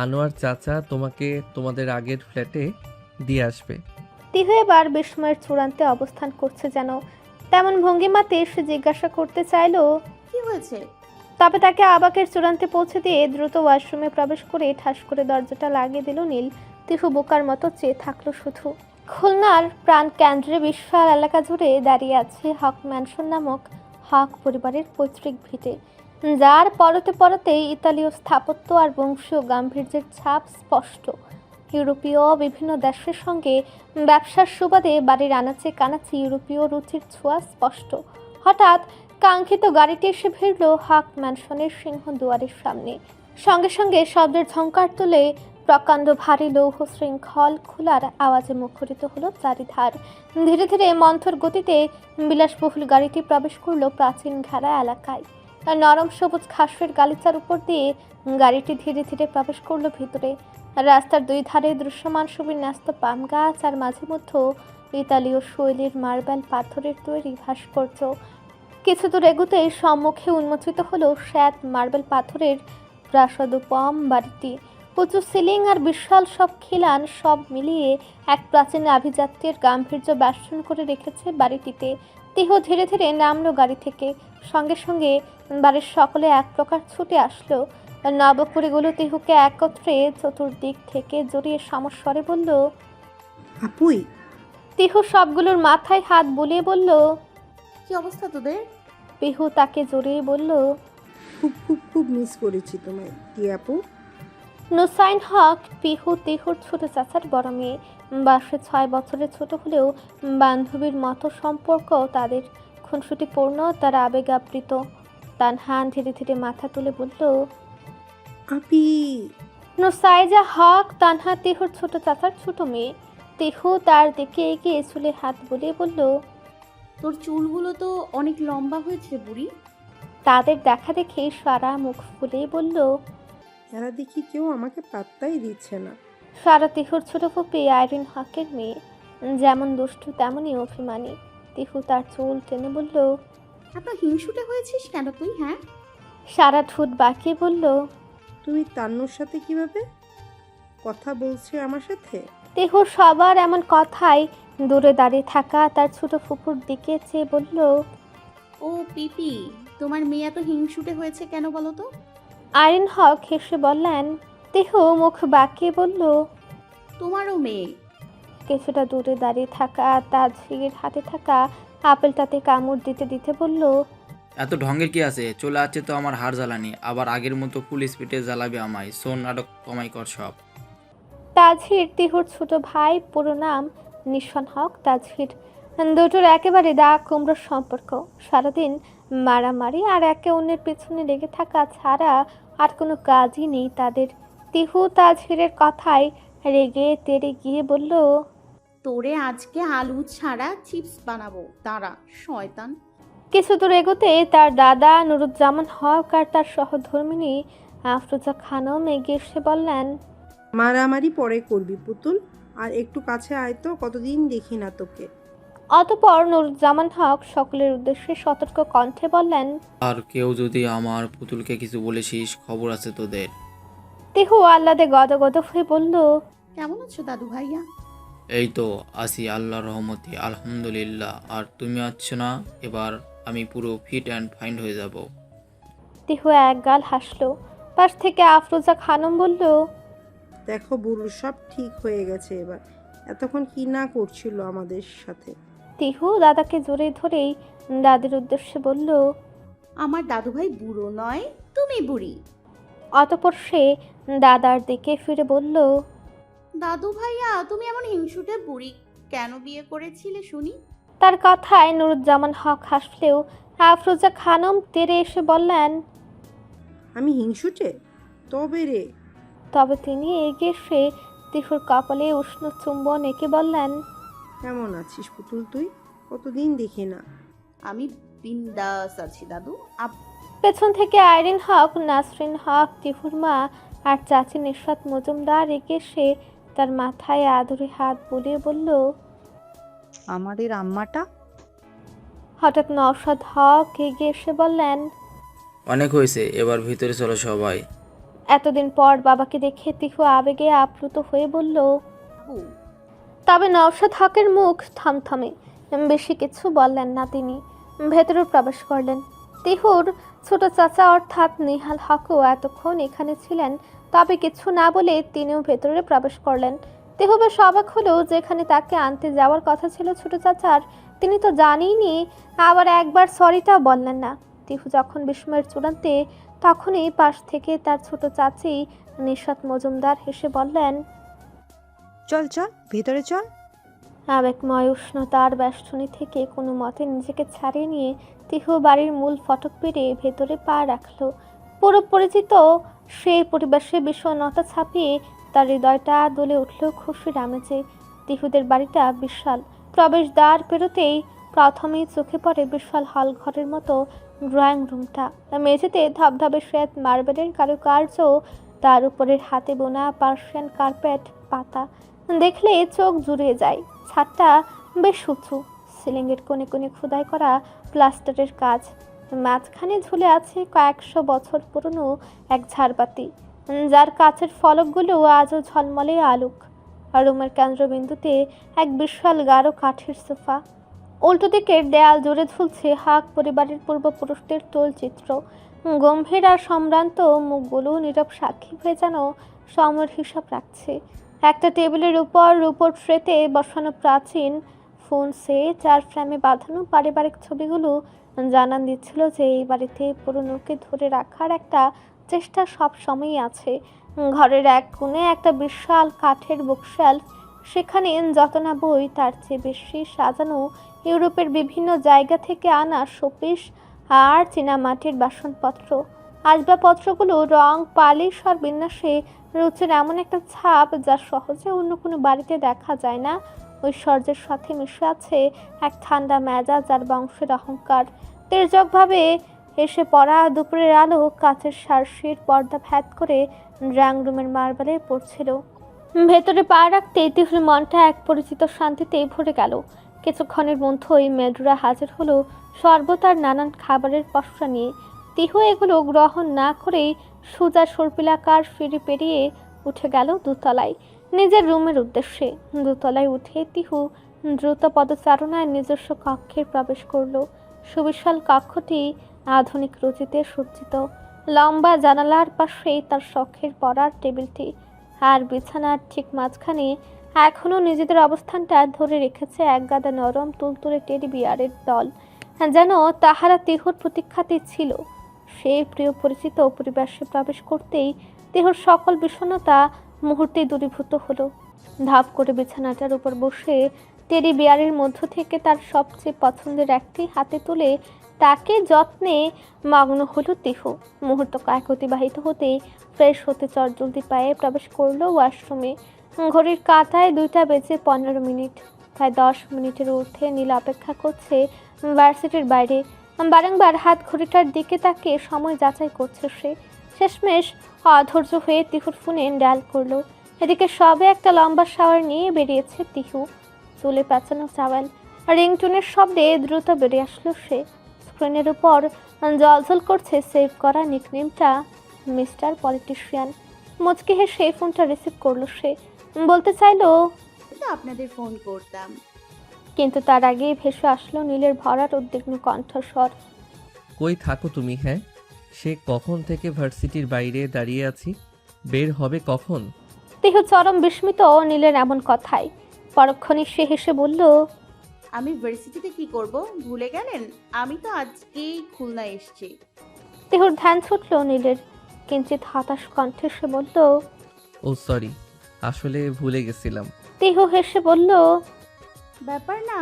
আনোয়ার চাচা তোমাকে তোমাদের আগের ফ্ল্যাটে দিয়ে আসবে। তিহু এবার বিস্ময়ের চূড়ান্তে অবস্থান করছে যেন। তেমন ভঙ্গিমাতে সে জিজ্ঞাসা করতে চাইল, কি হয়েছে? তবে তাকে আবাকের চূড়ান্তে পৌঁছে দিয়ে দ্রুত ওয়াশরুমে প্রবেশ করে ঠাস করে দরজাটা লাগিয়ে দিল নীল। তিহু বোকার মতো চেয়ে থাকলো শুধু। খুলনার প্রাণ কেন্দ্রে বিশাল এলাকা জুড়ে দাঁড়িয়ে আছে হক ম্যানশন নামক হক পরিবারের পৈতৃক ভিটে, যার পরতে পরতে ইতালীয় স্থাপত্য আর বংশীয় গাম্ভীর্যের ছাপ স্পষ্ট। ইউরোপীয় বিভিন্ন দেশের সঙ্গে ব্যবসার সুবাদে বাড়ির আনাচে কানাচে ইউরোপীয় রুচির ছোঁয়া স্পষ্ট। হঠাৎ কাঙ্ক্ষিত গাড়িটি এসে ভিড়ল হক ম্যানশনের সিংহ দুয়ারের সামনে। সঙ্গে সঙ্গে শব্দের ঝংকার তুলে প্রকাণ্ড ভারী লৌহ শৃঙ্খল খোলার আওয়াজে মুখরিত হলো চারিধার। ধীরে ধীরে মন্থর গতিতে বিলাসবহুল গাড়িটি প্রবেশ করলো প্রাচীন ঘেরা এলাকায়। নরম সবুজ ঘাসের গালিচার উপর দিয়ে গাড়িটি ধীরে ধীরে প্রবেশ করলো ভিতরে। রাস্তার দুই ধারে দৃশ্যমান সুবিন্যস্ত পাম গাছ আর মাঝে মধ্যে ইতালীয় শৈলীর মার্বেল পাথরের তৈরি ভাস্কর্য। কিছু দূর এগুতে সম্মুখে উন্মোচিত হলো শ্বেত মার্বেল পাথরের প্রাসাদোপম বাড়িটি। উঁচু সিলিং আর বিশাল সব খিলান সব মিলিয়ে এক প্রাচীন আভিজাত্যের গাম্ভীর্য বেষ্টন করে রেখেছে বাড়িটিতে। তিহু ধীরে ধীরে নামলো গাড়ি থেকে। সঙ্গে সঙ্গে বাড়ির সকলে এক প্রকার ছুটে আসলো। নবকুড়িগুলো তিহুকে একত্রে চতুর্দিক থেকে জড়িয়ে সমস্বরে বলল, আপুই। তিহু সবগুলোর মাথায় হাত বুলিয়ে বলল, কি অবস্থা তোদের? পিহু তাকে জড়িয়ে বলল, খুব খুব খুব মিস করেছি তোমায় কি আপু। নুসাইন হক পিহু তিহুর ছোট চাচার বড় মেয়ে। বয়সে 6 বছরের ছোট হলেও বান্ধবীর মতো সম্পর্ক তাদের। খুনসুটিপূর্ণ, তার আবেগ আবৃত। তানহান ধীরে ধীরে মাথা তুলে বলল, আপি। নুসাইজা হক তানহা তিহুর ছোট চাচার ছোট মেয়ে। তিহু তার দিকে এগিয়ে চুলে হাত বুলিয়ে বলল, তোর চুলগুলো তো অনেক লম্বা হয়েছে বুড়ি। তাদের দেখা দেখে সারা মুখ ফুলে বলল, এরা দেখি কেউ আমাকে পাত্তাই দিচ্ছে না। সারা তিহুর ছোট ফুপি আইরিন হকের মেয়ে, যেমন দুষ্টু তেমনই অভিমানী। তিহু তার চুল টেনে বলল, এত হিংসুটে হয়েছিস কেন তুই? হ্যাঁ, সারা ঠোঁট বাঁকিয়ে বলল, তুমি তান্নুর সাথে কিভাবে কথা বলছে আমার সাথে? তিহু সবার এমন কথাই দূরে দাঁড়িয়ে থাকা তার ছোট ফুপুর দিকে চেয়ে বলল, ও পিপি, তোমার মেয়ে এত হিংসুটে হয়েছে কেন বলো তো? আইরিন হক হেসে বললেন। তিহু মুখ বাঁকিয়ে বলল, তোমারও মেয়ে। কিছুটা দূরে দাঁড়িয়ে থাকা তাজহির হাতে থাকা আপেলটাতে কামড় দিতে দিতে বলল, এত ঢঙ্গের কি আছে? চলে আসছে তো আমার হাড় জ্বালানি, আবার আগের মতো ফুল স্পিডে জ্বালাবে আমায়। শোন, নাটক কমাই কর সব। তাজহির তিহুর ছোট ভাই, পুরো নাম নিশান হক তাজহির। দুটোর একেবারে দা কুমড়োর সম্পর্ক। সারাদিন মারামারি আর একে অন্যের পেছনে লেগে থাকা ছাড়া আর কোনো কাজই নেই তাদের। তিহু তাজহিরের কথায় রেগে তেড়ে গিয়ে বলল, তোরে আজকে আলু ছাড়া চিপস বানাবো, দাঁড়া শয়তান। কিছু দূর এগোতে তার দাদা নুরুজ্জামান হক আর তার সহধর্মিণী আফরোজা খানম এগিয়ে এসে বললেন, মারামারি পরে করবি পুতুল, আর একটু কাছে আয় তো, কতদিন দেখি না তোকে। অতঃপর নুরুজ্জামান হক সকলের উদ্দেশ্যে সতর্ক কণ্ঠে বললেন, আর কেউ যদি আমার পুতুলকে কিছু বলেছিস, খবর আছে তোদের। তিহু আহ্লাদে গদগদ হয়ে বলল, কেমন আছো দাদু ভাইয়া? এই তো আসি আল্লাহর রহমতে, আলহামদুলিল্লাহ। আর তুমি আছো না? এবার আমি পুরো ফিট অ্যান্ড ফাইন হয়ে যাব। তিহু এক গাল হাসলো। পাশ থেকে আফরোজা খানম বলল, দেখো বুড়ো, সব ঠিক হয়ে গেছে এবার। এতক্ষণ কি না করছিল আমাদের সাথে। তিহু দাদাকে জোরে ধরেই দাদির উদ্দেশ্যে বলল, আমার দাদু ভাই বুড়ো নয়, তুমি বুড়ি। অতঃপর সে দাদার দিকে ফিরে বলল, দাদু ভাইয়া, তুমি এমন হিংসুটে বুড়ি কেন বিয়ে করেছিলে শুনি? তার কথায় নুরুজ্জামান হক হাসলেও আফরোজা খানম তেড়ে এসে বললেন, আমি হিংসুটে? তবে রে। তবে তিনি এগিয়ে এসে তিহুর কপালে উষ্ণ চুম্বন এঁকে বললেন, কেমন আছিস পুতুল তুই? কতদিন দেখি না। আমি বিন্দাস আছি দাদু। পেছন থেকে আইরিন হক, নাসরিন হক, তিহুর মা আর চাচি নিশাত মজুমদার এগিয়ে এসে তার মাথায় আদরে হাত বুলিয়ে বলল, আমাদের আম্মাটা। হঠাৎ নওশাদ হক এগিয়ে এসে বললেন, অনেক হয়েছে, এবার ভিতরে চলো সবাই। এতদিন পর বাবাকে দেখে তিহু আবেগে আপ্লুত হয়ে বলল। বাবু, তবে নওশাদ হকের মুখ থমথমে, বেশি কিছু বললেন না তিনি। ভেতরে প্রবেশ করলেন। তিহুর ছোট চাচা অর্থাৎ নিহাল হকও এতক্ষণ এখানে ছিলেন, তবে কিছু না বলে তিনিও ভেতরে প্রবেশ করলেন। তিহু বেশ অবাক হলো, যেখানে তাকে আনতে যাওয়ার কথা ছিল ছোট চাচার, তিনি তো জানেনই, আবার একবার সরিটাও বললেন না। তিহু যখন বিস্ময়ের চূড়ান্তে, তখনই পাশ থেকে তার ছোট চাচি নিশাত মজুমদার হেসে বললেন, চল চল ভেতরে চল। আবেগময় উষ্ণতার বেষ্টনী থেকে কোনো মতে নিজেকে ছাড়িয়ে নিয়ে তিহু বাড়ির মূল ফটক পেরিয়ে ভেতরে পা রাখল। পুরো পরিচিত সেই পরিবেশে বিষণ্ণতা ছাপিয়ে তার হৃদয়টা দুলে উঠল খুশির আমেজে। তিহুদের বাড়িটা বিশাল। প্রবেশদ্বার পেরোতেই প্রথমেই চোখে পড়ে বিশাল হল ঘরের মতো ড্রয়িং রুমটা। মেঝেতে ধবধবে শ্বেত মার্বেলের কারুকার্য, তার উপরের হাতে বোনা পার্সিয়ান কার্পেট পাতা দেখলে চোখ জুড়িয়ে যায়। ছাদটা বেশ উঁচু, সিলিংয়ের কোণে কোণে খোদাই করা প্লাস্টারের কাজ। মাঝখানে ঝুলে আছে কয়েকশো বছর পুরনো এক ঝাড়বাতি, যার কাছের ফলকগুলো আজও ঝলমলে আলোক। আর রুমের কেন্দ্রবিন্দুতে এক বিশাল গাঢ় কাঠের সোফা। উল্টো দিকের দেয়াল জুড়ে ঝুলছে হক পরিবারের পূর্বপুরুষদের তোলচিত্র। গম্ভীর আর সম্ভ্রান্ত মুখগুলো নীরব সাক্ষী হয়ে যেন সময়ের হিসাব রাখছে। একটা টেবিলের উপর রূপোর ট্রেতে বসানো প্রাচীন ফোন সেট আর ফ্রেমে বাঁধানো পারিবারিক ছবিগুলো জানান দিচ্ছিল যে এই বাড়িতে পুরনোকে ধরে রাখার একটা চেষ্টা সব সময়ই আছে। ঘরের এক কোণে একটা বিশাল কাঠের বুকশেলফ, সেখানে যত না বই তার চেয়ে বেশি সাজানো ইউরোপের বিভিন্ন জায়গা থেকে আনা শোপিস আর চীনামাটির বাসনপত্র। আসবাবপত্রগুলো রং, পালিশ আর বিন্যাসে রুচির এমন একটা ছাপ যা সহজে অন্য কোনো বাড়িতে দেখা যায় না। ঐশ্বর্যের সাথে মিশে আছে এক ঠান্ডা মেজাজ আর বংশের অহংকার। তির্যকভাবে এসে পড়া দুপুরের আলো কাচের সারসির পর্দা ভ্যাদ করে ড্রয়িং রুমের মার্বেলে পড়ছিল। ভেতরে পা রাখতে তিহুর মনটা এক পরিচিত শান্তিতেই ভরে গেল। কিছুক্ষণের মধ্যেই মেডুরা হাজির হলো শরবত আর নানান খাবারের পসরা নিয়ে। তিহু এগুলো গ্রহণ না করেই সোজা সর্পিলাকার সিঁড়ি পেরিয়ে উঠে গেল দোতলায় নিজের রুমের উদ্দেশ্যে। দোতলায় উঠে তিহু দ্রুত পদচারণায় নিজস্ব কক্ষে প্রবেশ করলো। সুবিশাল কক্ষটি আধুনিক রুচিতে সজ্জিত। লম্বা জানালার পাশেই তার শখের পড়ার টেবিলটি, আর বিছানার ঠিক মাঝখানে এখনও নিজেদের অবস্থানটা ধরে রেখেছে একগাদা নরম তুলতুলে টেডি বিয়ারের দল, যেন তাহারা তিহুর প্রতীক্ষাতেই ছিল। সেই প্রিয় পরিচিত পরিবেশে প্রবেশ করতেই তিহুর সকল বিষণ্ণতা মুহূর্তে দূরীভূত হলো। ধাপ করে বিছানাটার উপর বসে টেডি বিয়ারের মধ্য থেকে তার সবচেয়ে পছন্দের একটি হাতে তুলে তাকে যত্নে মগ্ন হলো তিহু। মুহূর্ত কয়েক অতিবাহিত হতেই ফ্রেশ হতে চটজলদি পায়ে প্রবেশ করলো ওয়াশরুমে। ঘড়ির কাঁটায় 2:15। প্রায় 10 মিনিটের ঊর্ধ্বে নীল অপেক্ষা করছে ভার্সিটির বাইরে। বারংবার হাত ঘড়িটার দিকে তাকিয়ে সময় যাচাই করছে সে। শেষমেশ অধৈর্য হয়ে তিহুর ফোনে ডায়াল করলো। এদিকে সবে একটা লম্বা শাওয়ার নিয়ে বেরিয়েছে তিহু। চুলে পেঁচানো চাওয়াল রিংটোনের শব্দে দ্রুত বেরিয়ে আসলো সে। স্ক্রিনের উপর জলজল করছে সেভ করা নিকনেমটা মিস্টার পলিটিশিয়ান। মুচকি হেসে ফোনটা রিসিভ করলো সে। বলতে চাইলো আপনাদের ফোন করতাম, কিন্তু তার আগেই ভেসে আসলো নীলের ভরাট উদ্বিগ্ন কণ্ঠস্বর। কই থাকো তুমি? হ্যাঁ, সে কখন থেকে ভার্সিটির বাইরে দাঁড়িয়ে আছি, বের হবে কখন? তিহু চরম বিস্মিত নীলের এমন কথায়। পরক্ষণে সে হেসে বলল, আমি ভার্সিটিতে কি করব ভুলে গেলেন? আমি তো আজকেই খুলনা এসেছি। তিহুর ধ্যান ছুটল নীলের। কিঞ্চিত হতাশ কণ্ঠে সে বলল, ও সরি, আসলে ভুলে গেছিলাম। তিহু হেসে বলল, ব্যাপার না,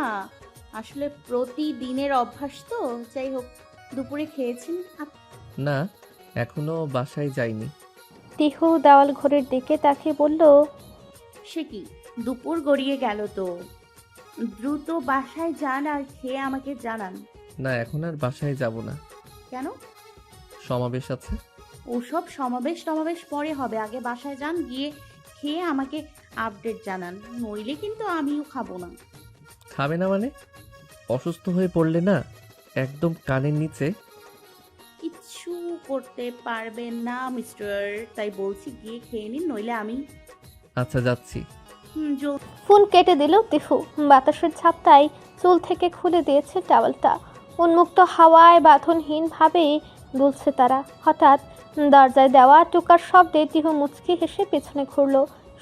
আসলে প্রতিদিনের অভ্যাস তো। যাই হোক, দুপুরে খেয়েছেন? না, এখনো বাসায় যাইনি। তিহু দেওয়াল ঘড়ির দিকে তাকিয়ে বলল, সে কি, দুপুর গড়িয়ে গেল তো। দ্রুত বাসায় যান আর খেয়ে আমাকে জানান। না, এখন আর বাসায় যাব না। কেন? সমাবেশ আছে। ওসব সমাবেশ পরে হবে, আগে বাসায় যান, গিয়ে খেয়ে আমাকে আপডেট জানান, নইলে কিন্তু আমিও খাবো না। খাবে না মানে? অসুস্থ হয়ে পড়লে না একদম কানের নিচে। কিচ্ছু করতে পারবেন না মিস্টার, তাই বলছি গিয়ে খেয়ে নিন, নইলে আমি। আচ্ছা, যাচ্ছি। ফোন কেটে দিল তিহু। বাতাসের ছাপটায় চুল থেকে খুলে দিয়েছে টাওয়ালটা। উন্মুক্ত হাওয়ায় বাঁধনহীন ভাবে দুলছে তারা। হঠাৎ দরজায় দেওয়া টুকার শব্দে তিহু মুচকি হেসে পেছনে ঘুরল।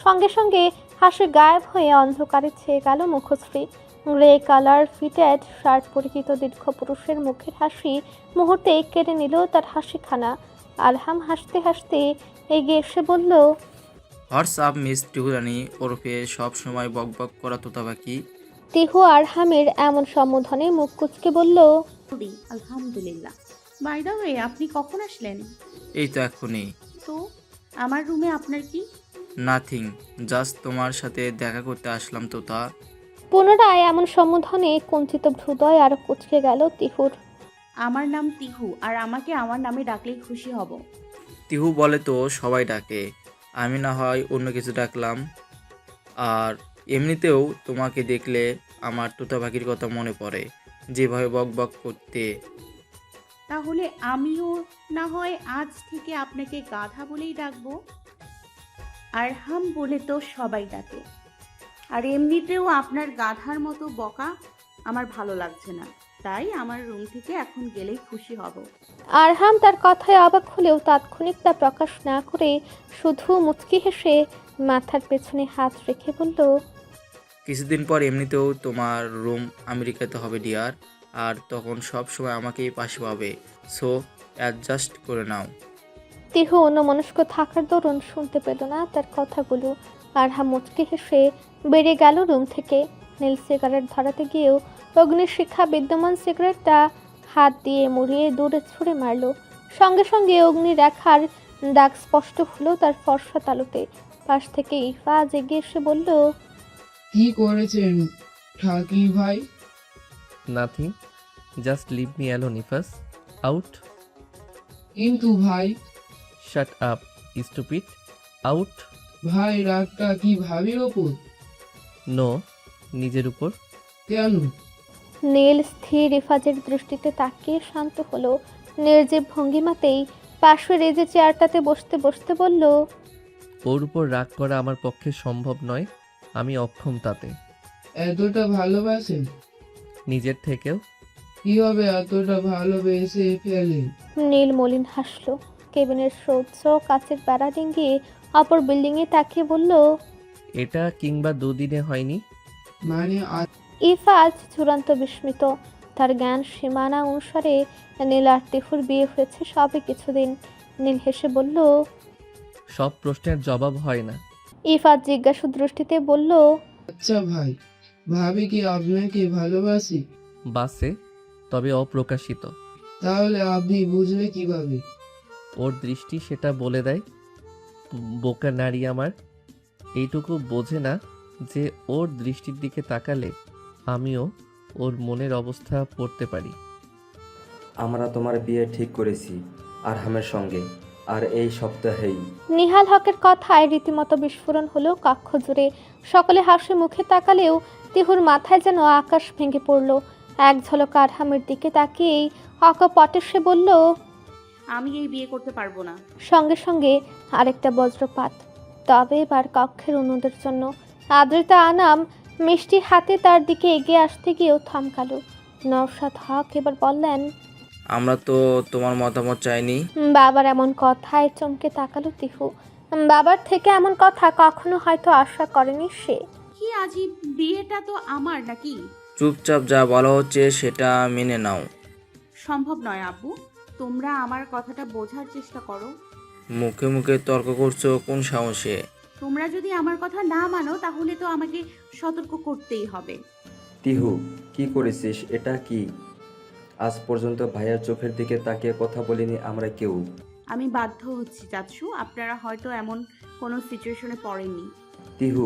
সঙ্গে সঙ্গে হাসি গায়েব হয়ে অন্ধকারে ছেয়ে গেল মুখশ্রী। গ্রে কালার ফিটেড শার্ট পরিহিত দীর্ঘ পুরুষের মুখের হাসি মুহূর্তে কেড়ে নিল তার হাসিখানা। আলহাম হাসতে হাসতে এগিয়ে এসে বলল, হোয়াটসঅ্যাপ মিস টিহুরানি ওরফে সব সময় বক বক করা তোতা পাখি। তিহু আরহামের এমন সম্বোধনে মুখ কুচকে বলল, আলহামদুলিল্লাহ। বাই দ্য ওয়ে, আপনি কখন আসলেন? এই তো এখনই। তো আমার রুমে আপনার কি? নাথিং, জাস্ট তোমার সাথে দেখা করতে আসলাম তোতা। পুনরায় এমন সম্বোধনে কুঞ্চিত হৃদয় আরো কুচকে গেল তিহুর। আমার নাম তিহু, আর আমাকে আমার নামে ডাকলেই খুশি হব। তিহু বলে তো সবাই ডাকে, আমি না হয় অন্য কিছু ডাকলাম। আর এমনিতেও তোমাকে দেখলে আমার তোতা পাখির কথা মনে পড়ে, যেভাবে বক বক করতে। তাহলে আমিও না হয় আজ থেকে আপনাকে গাধা বলেই ডাকবো। আরহাম বলে তো সবাই ডাকে, আর এমনিতেও আপনার গাধার মতো বকা আমার ভালো লাগছে না, তাই আমার রুম থেকে এখন গেলেই খুশি হব। আরহাম তার কথায় অবাক হলেও তাৎক্ষণিক তা প্রকাশ না করে শুধু মুচকি হেসে মাথার পেছনে হাত রেখে বলল, কিছুদিন পর এমনিতেও তোমার রুম আমেরিকাতে হবে ডিয়ার, আর তখন সব সময় আমাকেই পাশে পাবে, সো অ্যাডজাস্ট করে নাও। তিহু অন্যমনস্ক থাকার দরুন শুনতে পেল না তার কথাগুলো। আরহাম মুচকি হেসে বেরিয়ে গেল রুম থেকে। নীল সিগারেট ধরাতে গিয়েও অগ্নিশিখা বিদ্যমান সিগারেটটা হাত দিয়ে মুড়িয়ে দূরে ছুঁড়ে মারল। সঙ্গে সঙ্গে অগ্নি রেখার দাগ স্পষ্ট হলো তার ফর্সা তালুতে। পাশ থেকে ইফা জেগে এসে বলল, কি করেছেন ঠাকি ভাই? Nothing, just leave me alone ইফাস। আউট। কিন্তু ভাই, শাট আপ স্টুপিড, আউট। ভাই রাগটা কি ভাবির ওপর? নো, নিজের উপর। কেন? নীল স্থির রিফাজের দৃষ্টিতে তাকিয়ে শান্ত হলো। নির্জীব ভঙ্গিমাতেই পাশের এই যে চেয়ারটাতে বসতে বসতে বলল, ওর উপর রাগ করা আমার পক্ষে সম্ভব নয়, আমি অক্ষম তাতে। এতটা ভালোবাসেন? নিজের থেকেও। কিভাবে এতটা ভালোবেসে ফেলেন? নীল মলিন হাসল। কেবিনের সহ্য কাছের বেড়া ডিঙ্গিয়ে অপর বিল্ডিংয়ে তাকিয়ে বলল, এটা কিংবা দুদিনে হয়নি। মানে ইফাজ চূড়ান্ত বিস্মিত। তার জ্ঞান সীমানা অনুসারে নীল আর তিহুর বিয়ে হয়েছে সবে কিছুদিন। নীল হেসে বলল, সব প্রশ্নের জবাব হয় না। ইফাজ জিজ্ঞাসু দৃষ্টিতে বলল, আচ্ছা ভাই, ভাবি কি আপনাকে ভালোবাসি? বাসে, তবে অপ্রকাশিত। তাহলে আপনি বুঝলে কিভাবে? ওর দৃষ্টি সেটা বলে দেয়। বোকা নারী আমার, এইটুকু বোঝে না যে ওর দৃষ্টির দিকে তাকালে আমিও ওর মনের অবস্থা পড়তে পারি। আমরা তোমার বিয়ে ঠিক করেছি আরহামের সঙ্গে, আর এই সপ্তাহেই। নিহাল হকের কথায় রীতিমতো বিস্ফোরণ হলো কক্ষ জুড়ে। সকলে হাসি মুখে তাকালেও তিহুর মাথায় যেন আকাশ ভেঙে পড়ল। এক ঝলক আরহামের দিকে তাকিয়েই অকপটে সে বলল, আমি এই বিয়ে করতে পারবো না। সঙ্গে সঙ্গে আরেকটা বজ্রপাত। তবে এবার কক্ষের অন্যদের জন্য। আদ্রিতা আনাম মিষ্টি হাতে তার দিকে এগিয়ে আসতে গিয়েও থমকালো। নওশাদ হক এবার বললেন, আমরা তো তোমার মতামত চাইনি। বাবার এমন কথায় চমকে তাকালো তিহু। বাবার থেকে এমন কথা কখনো হয়তো আশা করেনি সে। কি আজীব, বিয়েটা তো আমার নাকি? চুপচাপ যা বলা হচ্ছে সেটা মেনে নাও। সম্ভব নয় আব্বু, তোমরা আমার কথাটা বোঝার চেষ্টা করো। মুখে মুখে তর্ক করছো কোন সাহসে? তোমরা যদি আমার কথা না মানো তাহলে তো আমাকে সতর্ক করতেই হবে। তিহু, কি করেছিস? এটা কি? আজ পর্যন্ত ভাইয়ার চোখের দিকে তাকিয়ে কথা বলিনি আমরা কেউ। আমি বাধ্য হচ্ছি চাচ্ছু, আপনারা হয়তো এমন কোনো সিচুয়েশনে পড়েননি। তিহু,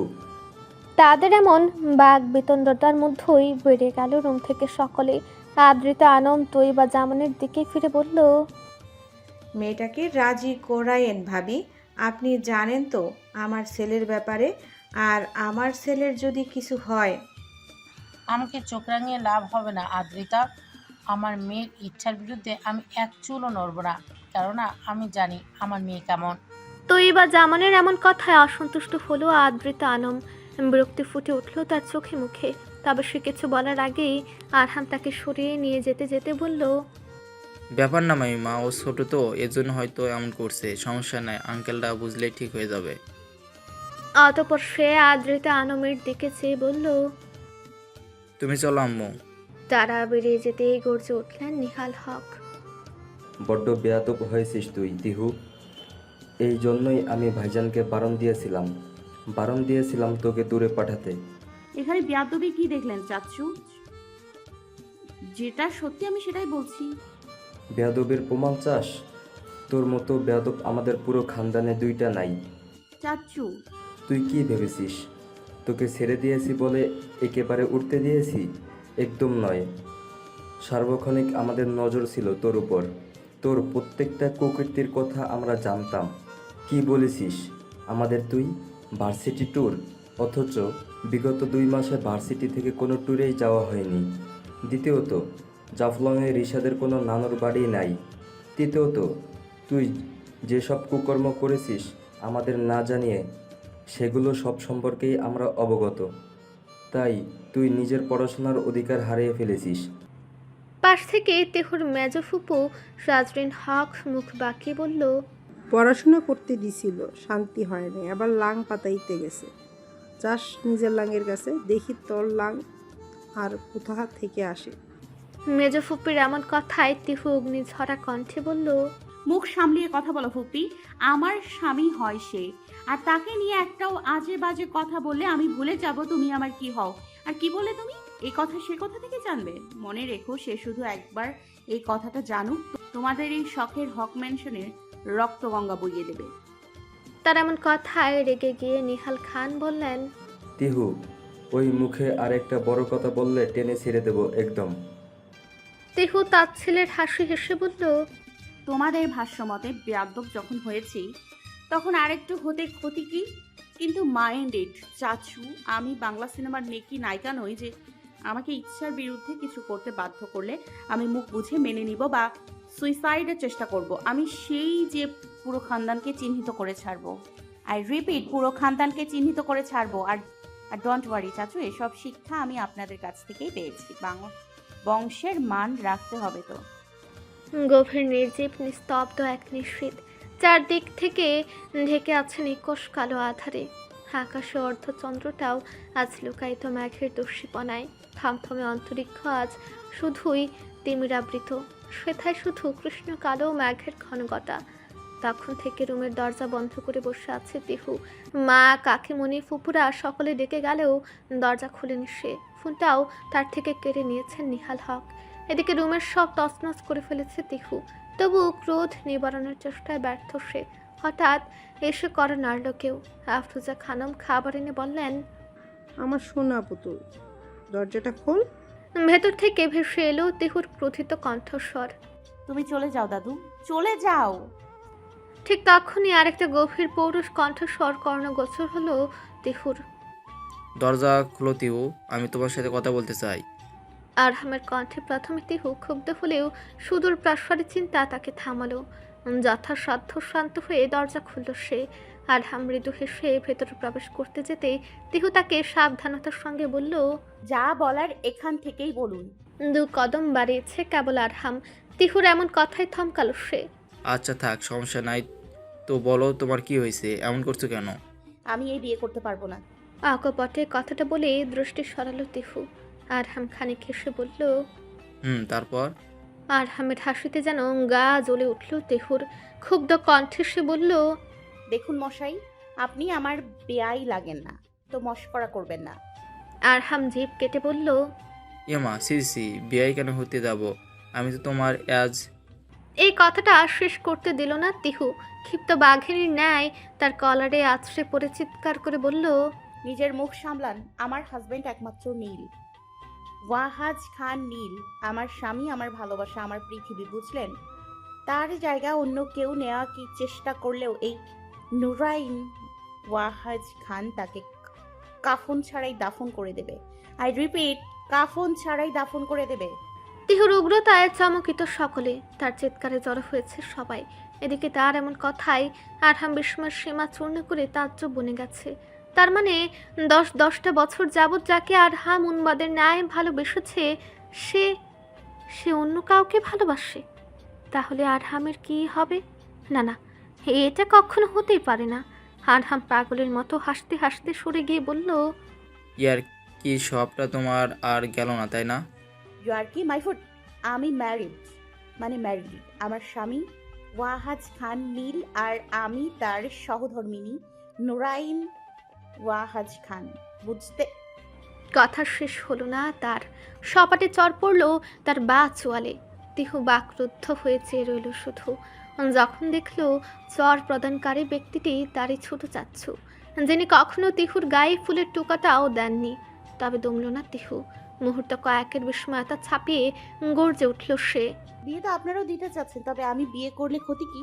তাদের এমন বাঘ বিতণ্ডতার মধ্যেই বেড়ে গেল রুম থেকে সকলে। আদ্রিতা আনম তুই বা জামানের দিকে ফিরে বলল, মেয়েটাকে রাজি করায়েন ভাবি। আপনি জানেন তো আমার ছেলের ব্যাপারে, আর আমার ছেলের যদি কিছু হয়। আমাকে চোখ রাঙিয়ে লাভ হবে না আদ্রিতা। আমার মেয়ের ইচ্ছার বিরুদ্ধে আমি এক চুলও নড়ব না, কেননা আমি জানি আমার মেয়ে কেমন। তুই বা জামানের এমন কথায় অসন্তুষ্ট হলো আদ্রিতা আনম। বিরক্তি ফুটে উঠল তার চোখে মুখে। তবে সে কিছু বলার আগেই আরহাম তাকে সরিয়ে নিয়ে যেতে যেতে বলল, ব্যাপার না মামিমা, ও ছোট তো এজন্য হয়তো এমন করছে, সমস্যা নাই, আঙ্কেলরা বুঝলেই ঠিক হয়ে যাবে। অতঃপর সে আদ্রিতা আনমের দিকে চেয়ে বলল, তুমি চলো আম্মু। তারা বেরিয়ে যেতেই গর্জে উঠলেন নিহাল হক। বড্ড বেয়াদব হয়েছিস তুই তিহু। এই জন্যই আমি ভাইজানকে বারণ দিয়েছিলাম তোকে দূরে পাঠাতে। এখানে বেয়াদবি কি দেখলেন চাচ্ছু? যেটা সত্যি আমি সেটাই বলছি। বেয়াদবের প্রমাণ চাস? তোর মতো বেয়াদব আমাদের পুরো খানদানে দুইটা নাই। চাচ্ছু, তুই কি ভেবেছিস তোকে ছেড়ে দিয়েছি বলে একেবারে উঠতে দিয়েছি? একদম নয়। সার্বক্ষণিক আমাদের নজর ছিল তোর উপর। তোর প্রত্যেকটা কুকীর্তির কথা আমরা জানতাম। কি বলেছিস আমাদের তুই? ভার্সিটি ট্যুর, অথচ বিগত 2 মাসে ভার্সিটি থেকে কোনো ট্যুরেই যাওয়া হয়নি। দ্বিতীয়ত, জাফলংয়ে রিশাদের কোনো নানুর বাড়ি নাই। তৃতীয়ত, তুই যেসব কুকর্ম করেছিস আমাদের না জানিয়ে, সেগুলো সব সম্পর্কেই আমরা অবগত। তাই তুই নিজের পড়াশোনার অধিকার হারিয়ে ফেলেছিস। পাশ থেকে তেহুর মেজো ফুপু রাজরিন হক মুখ বাঁকিয়ে বলল, পড়াশোনা করতে দিছিল, শান্তি হয় না, আবার লাং পাতাইতে গেছে। চাস নিজের লাঙের কাছে, দেখি তোর লাং আর কোথা থেকে আসে। মেজো ফুপির এমন কথায় তিহু অগ্নিঝরা কণ্ঠে বলল, মুখ সামলিয়ে কথা বলো ফুপি, আমার স্বামী হয় সে, আর তাকে নিয়ে একটাও আজে বাজে কথা বললে আমি ভুলে যাব তুমি আমার কি হও। আর কি বলে তুমি এই কথা সে কথা থেকে জানবে? মনে রেখো, সে শুধু একবার এই কথাটা জানুক, তোমাদের এই শখের হক মেনশনের রক্তগঙ্গা বইয়ে দেবে। তার এমন কথায় রেগে গিয়ে নিহাল খান বললেন, তিহু, ওই মুখে আরেকটা বড় কথা বললে টেনে ছেড়ে দেব একদম। তিহু তাচ্ছিলের হাসি হেসে বলল, তোমাদের ভাষ্যমতে বেয়াদব যখন হয়েছি তখন আরেকটু হতে ক্ষতি কি? কিন্তু মাইন্ডেড চাচু, আমি বাংলা সিনেমার নেকি নায়িকা নই যে আমাকে ইচ্ছার বিরুদ্ধে কিছু করতে বাধ্য করলে আমি মুখ বুঝে মেনে নিব বা সুইসাইডের চেষ্টা করব। আমি সেই যে পুরো খানদানকে চিহ্নিত করে ছাড়বো। আই রিপিট, পুরো খানদানকে চিহ্নিত করে ছাড়বো। আর ডোন্ট ওয়ারি চাচু, এসব শিক্ষা আমি আপনাদের কাছ থেকেই পেয়েছি। বাংলা বংশের মান রাখতে হবে তো। গভীর নির্জীব নিস্তব্ধ এক নিশ্চিত, চারদিক থেকে ঢেকে আছে নিকষ কালো আধারে। আকাশে অর্ধচন্দ্রটাও আজ লুকায়িত মেঘের দস্যিপনায়। থমথমে অন্তরিক্ষ আজ শুধুই তিমিরাবৃত, সেথায় শুধু কৃষ্ণ কালো মেঘের ঘনঘটা। তখন থেকে রুমের দরজা বন্ধ করে বসে আছে তিহু। মা, কাকিমণি, ফুপুরা সকলে ডেকে গেলেও দরজা খুলেনি সে। ফোনটাও তার থেকে কেড়ে নিয়েছেন নিহাল হক। এদিকে রুমের সব তছনছ করে ফেলেছে তিহু, তবু ক্রোধ নিবারণের চেষ্টায় ব্যর্থ সে। হঠাৎ এসে করে নাড়ল কেউ। আফরোজা খানম খাবার এনে বললেন, আমার সোনা পুতুল, দরজাটা খোল। ভেতর থেকে ভেসে এলো তিহুর ক্রোধিত কণ্ঠস্বর, তুমি চলে যাও দাদু, চলে যাও। ঠিক তখনই আরেকটা গভীর পৌরুষ কণ্ঠস্বর কর্ণগোচর হলো তিহুর। দরজা খুলো তিহু, আমি তোমার সাথে কথা বলতে চাই। আরহামের কণ্ঠে প্রথমে তিহু ক্ষুব্ধ হলেও সুদূর প্রাসরে চিন্তা তাকে থামালো। যথাসাধ্য শান্ত হয়ে দরজা খুলল সে। আরহাম মৃদু হেসে ভেতরে প্রবেশ করতে যেতে তিহু তাকে সাবধানতার সঙ্গে বলল, যা বলার এখান থেকেই বলুন। 2 কদম বাড়িয়েছে কেবল আরহাম। তিহুর এমন কথায় থমকালো সে। আচ্ছা থাক, সমস্যা নাই, তো বলো তোমার কি হয়েছে, এমন করছো কেন? আমি এই বিয়ে করতে পারবো না। আকপটে কথাটা বলে দৃষ্টি সরালো তিহু। আরহাম খানিক হেসে বলল, তারপর? আরহামের হাসিতে যেন গা জ্বলে উঠল তিহুর। ক্ষুব্ধ কণ্ঠে সে বলল, দেখুন মশাই, আপনি আমার বেয়াই লাগেন না, তো মশকরা করবেন না। আরহাম জিভ কেটে বলল, ইমা সিসি, বিয়ে কেন হতে যাব? আমি তো তোমার এই কথাটা শেষ করতে দিল না তিহু। ক্ষিপ্ত বাঘের ন্যায় তার কলারে আছড়ে পড়ে চিৎকার করে বলল, নিজের মুখ সামলান। আমার হাজবেন্ড একমাত্র নীল, ওয়াহাজ খান নীল, আমার স্বামী, আমার ভালোবাসা, আমার পৃথিবী, বুঝলেন? তার জায়গা অন্য কেউ নেওয়া কি চেষ্টা করলেও এই নুরাইন ওয়াহাজ খান তাকে কাফন ছাড়াই দাফন করে দেবে। আই রিপিট, কাফন ছাড়াই দাফন করে দেবে। তিহুর উগ্রতায় চমকিত সকলে, তার চিৎকারে জড়ো হয়েছে সবাই। এদিকে তার এমন কথায় আরহাম বিস্ময়ের সীমা চূর্ণ করে তাজ্জব বনে গেছে। তার মানে 10টা বছর যাবৎ যাকে আরহাম উন্মাদের ন্যায় ভালোবেসেছে, সে অন্য কাউকে ভালোবাসে। তাহলে আরহামের কি হবে? না না, এটা কখনো হতেই পারে না। আরহাম পাগলের মতো হাসতে হাসতে সরে গিয়ে বলল, ইয়ার কি সবটা তোমার আর গেল না, তাই না? ইউ আর কি মাই ফুড? আমি ম্যারিড, মানে ম্যারিড। আমার স্বামী ওয়াহাজ খান নীল আর আমি তার সহধর্মিনী নুরাইন ওয়াহাজ খান, বুঝতে? কথা শেষ হলো না তার। সপাটে চর পড়ল তার বা চোয়ালে। তিহু বাকরুদ্ধ হয়ে চেয়ে রইল শুধু। যখন দেখল চর প্রদানকারী ব্যক্তিটি তারই ছোট চাচ্ছু, যিনি কখনো তিহুর গায়ে ফুলের টোকাটাও দেননি। তবে দমল না তিহু। মুহূর্ত কয়েকের বিস্ময়তা ছাপিয়ে গর্জে উঠল সে। বিয়ে তো আপনারাও দিতে চাচ্ছেন, তবে আমি বিয়ে করলে ক্ষতি কি?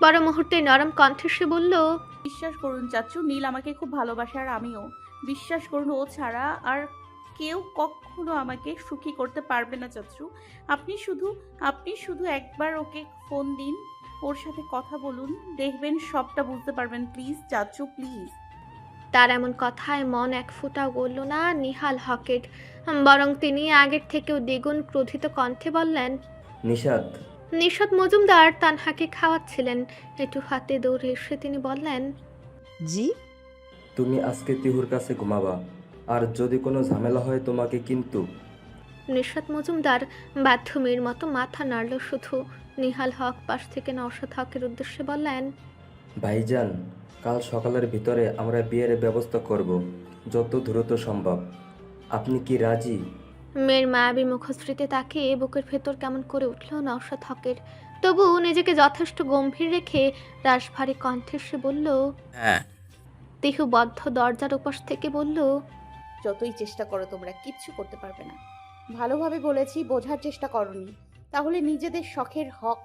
বড় মুহূর্তে নরম কণ্ঠে সে বলল, বিশ্বাস করুন চাচু, নীল আমাকে খুব ভালোবাসে আর আমিও। বিশ্বাস করুন, ও ছাড়া আর কেউ কখনো আমাকে সুখী করতে পারবে না চাচু। আপনি শুধু একবার ওকে ফোন দিন, ওর সাথে কথা বলুন, দেখবেন সবটা বুঝতে পারবেন। প্লিজ চাচু, প্লিজ। তার এমন কথায় মন এক ফোঁটাও গলল না নিহাল হকের, বরং তিনি আগের থেকেও দ্বিগুণ ক্রোধিত কণ্ঠে বললেন, নিশাত মজুমদার তানহাকে খাওয়াচ্ছিলেন। একটু হাতে দৌড়ে এসে তিনি বললেন, জি। তুমি আজকে তিহুর কাছে ঘুমাবা, আর যদি কোনো ঝামেলা হয় তোমাকে কিন্তু। নিশাত মজুমদার বাথরুমের মতো মাথা নাড়ল শুধু। নিহাল হক পাশ থেকে নওশাদ হকের উদ্দেশ্যে বললেন, ভাইজান, কাল সকালের ভিতরে আমরা বিয়ের ব্যবস্থা করব, যত দ্রুত সম্ভব। আপনি কি রাজি? মেয়ের মায়াবী মুখশ্রীতে তাকে বুকের ভেতর কেমন করে উঠল নওশাদ হকের। তবু নিজেকে যথেষ্ট গম্ভীর রেখে রাশভারী কণ্ঠে সে বলল, হ্যাঁ। তিহু বদ্ধ দরজার উপাস থেকে বলল, যতই চেষ্টা করো তোমরা কিচ্ছু করতে পারবে না। ভালোভাবে বলেছি, বোঝার চেষ্টা করনি। তাহলে নিজেদের শখের হক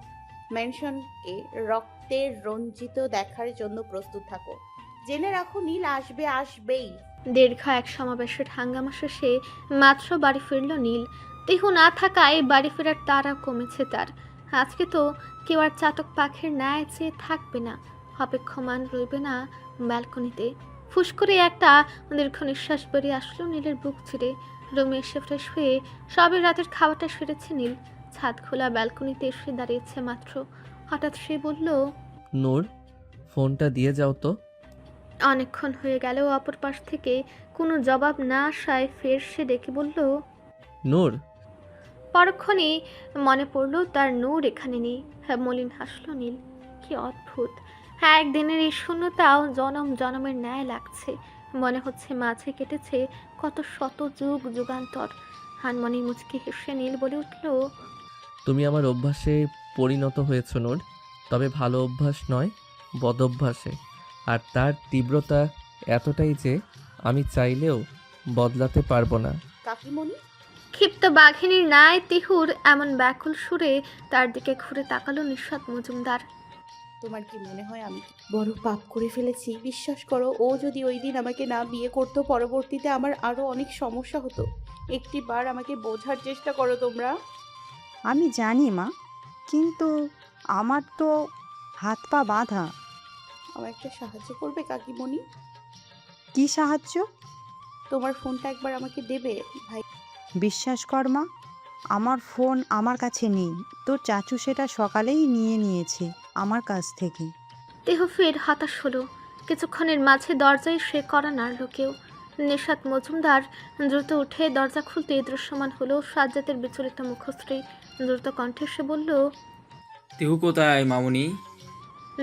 ম্যানশনকে রক্তের রঞ্জিত দেখার জন্য প্রস্তুত থাকো। জেনে রাখো নীল আসবে, আসবেই। দীর্ঘ এক সমাবেশের হাঙ্গামা শেষে মাত্র বাড়ি ফিরল নীল। তিহু না থাকায় বাড়ি ফেরার তাড়া কমেছে তার। আজকে তো কেউ আর চাতক পাখির ন্যায় চেয়ে থাকবে না, অপেক্ষমান রইবে না ব্যালকনিতে। ফুস করে একটা দীর্ঘ নিঃশ্বাস বেরিয়ে আসলো নীলের বুক চিরে। রুমে এসে ফ্রেশ হয়ে সবে রাতের খাওয়াটা সেরেছে নীল। ছাদ খোলা ব্যালকনিতে এসে দাঁড়িয়েছে মাত্র, হঠাৎ সে বলল, নূর, ফোনটা দিয়ে যাও তো। অনেকক্ষণ হয়ে গেল অপর পাশ থেকে কোনো জবাব না আসায় ফের সে ডেকে বলল, নূর। পরক্ষণে মনে পড়ল তার নূর এখানে নেই। হ্যাঁ, মলিন হাসল নীল। কি অদ্ভুত, হ্যাঁ, একদিনের এই শূন্যতাও জনম জনমের ন্যায় লাগছে। মনে হচ্ছে মাঝে কেটেছে কত শত যুগ যুগান্তর। হানমনি মুচকি হেসে নীল বলে উঠল, তুমি আমার অভ্যাসে পরিণত হয়েছ নূর, তবে ভালো অভ্যাস নয়, বদ অভ্যাসে। আর তার তীব্রতা এতটাই যে আমি চাইলেও বদলাতে পারবো না। কাকিমণি, ক্ষিপ্ত বাঘিনীর ন্যায় তিহুর এমন ব্যাকুল সুরে তার দিকে ঘুরে তাকালো নিঃস্বাদ মজুমদার। তোমার কি মনে হয় আমি বড় পাপ করে ফেলেছি? বিশ্বাস করো, ও যদি ওই দিন আমাকে না বিয়ে করতো, পরবর্তীতে আমার আরো অনেক সমস্যা হতো। একটি বার আমাকে বোঝার চেষ্টা করো তোমরা। আমি জানি মা, কিন্তু আমার তো হাত পা বাঁধা। আমার একটা সাহায্য করবে কাকিমণি? কি সাহায্য? তোমার ফোনটা একবার আমাকে দেবে ভাই? বিশ্বাস কর মা, আমার ফোন আমার কাছে নেই। তোর চাচু সেটা সকালেই নিয়ে নিয়েছে আমার কাছ থেকে। দেহ ফের হতাশ হলো। কিছুক্ষণের মাঝে দরজায় সে করা নাড়ল কেউ। নিঃস্বাদ মজুমদার দ্রুত উঠে দরজা খুলতে দৃশ্যমান হলো সাজ্জাদের বিচলিত মুখশ্রী। দ্রুত কণ্ঠে সে বলল, তিহু কোথায় মামুনি?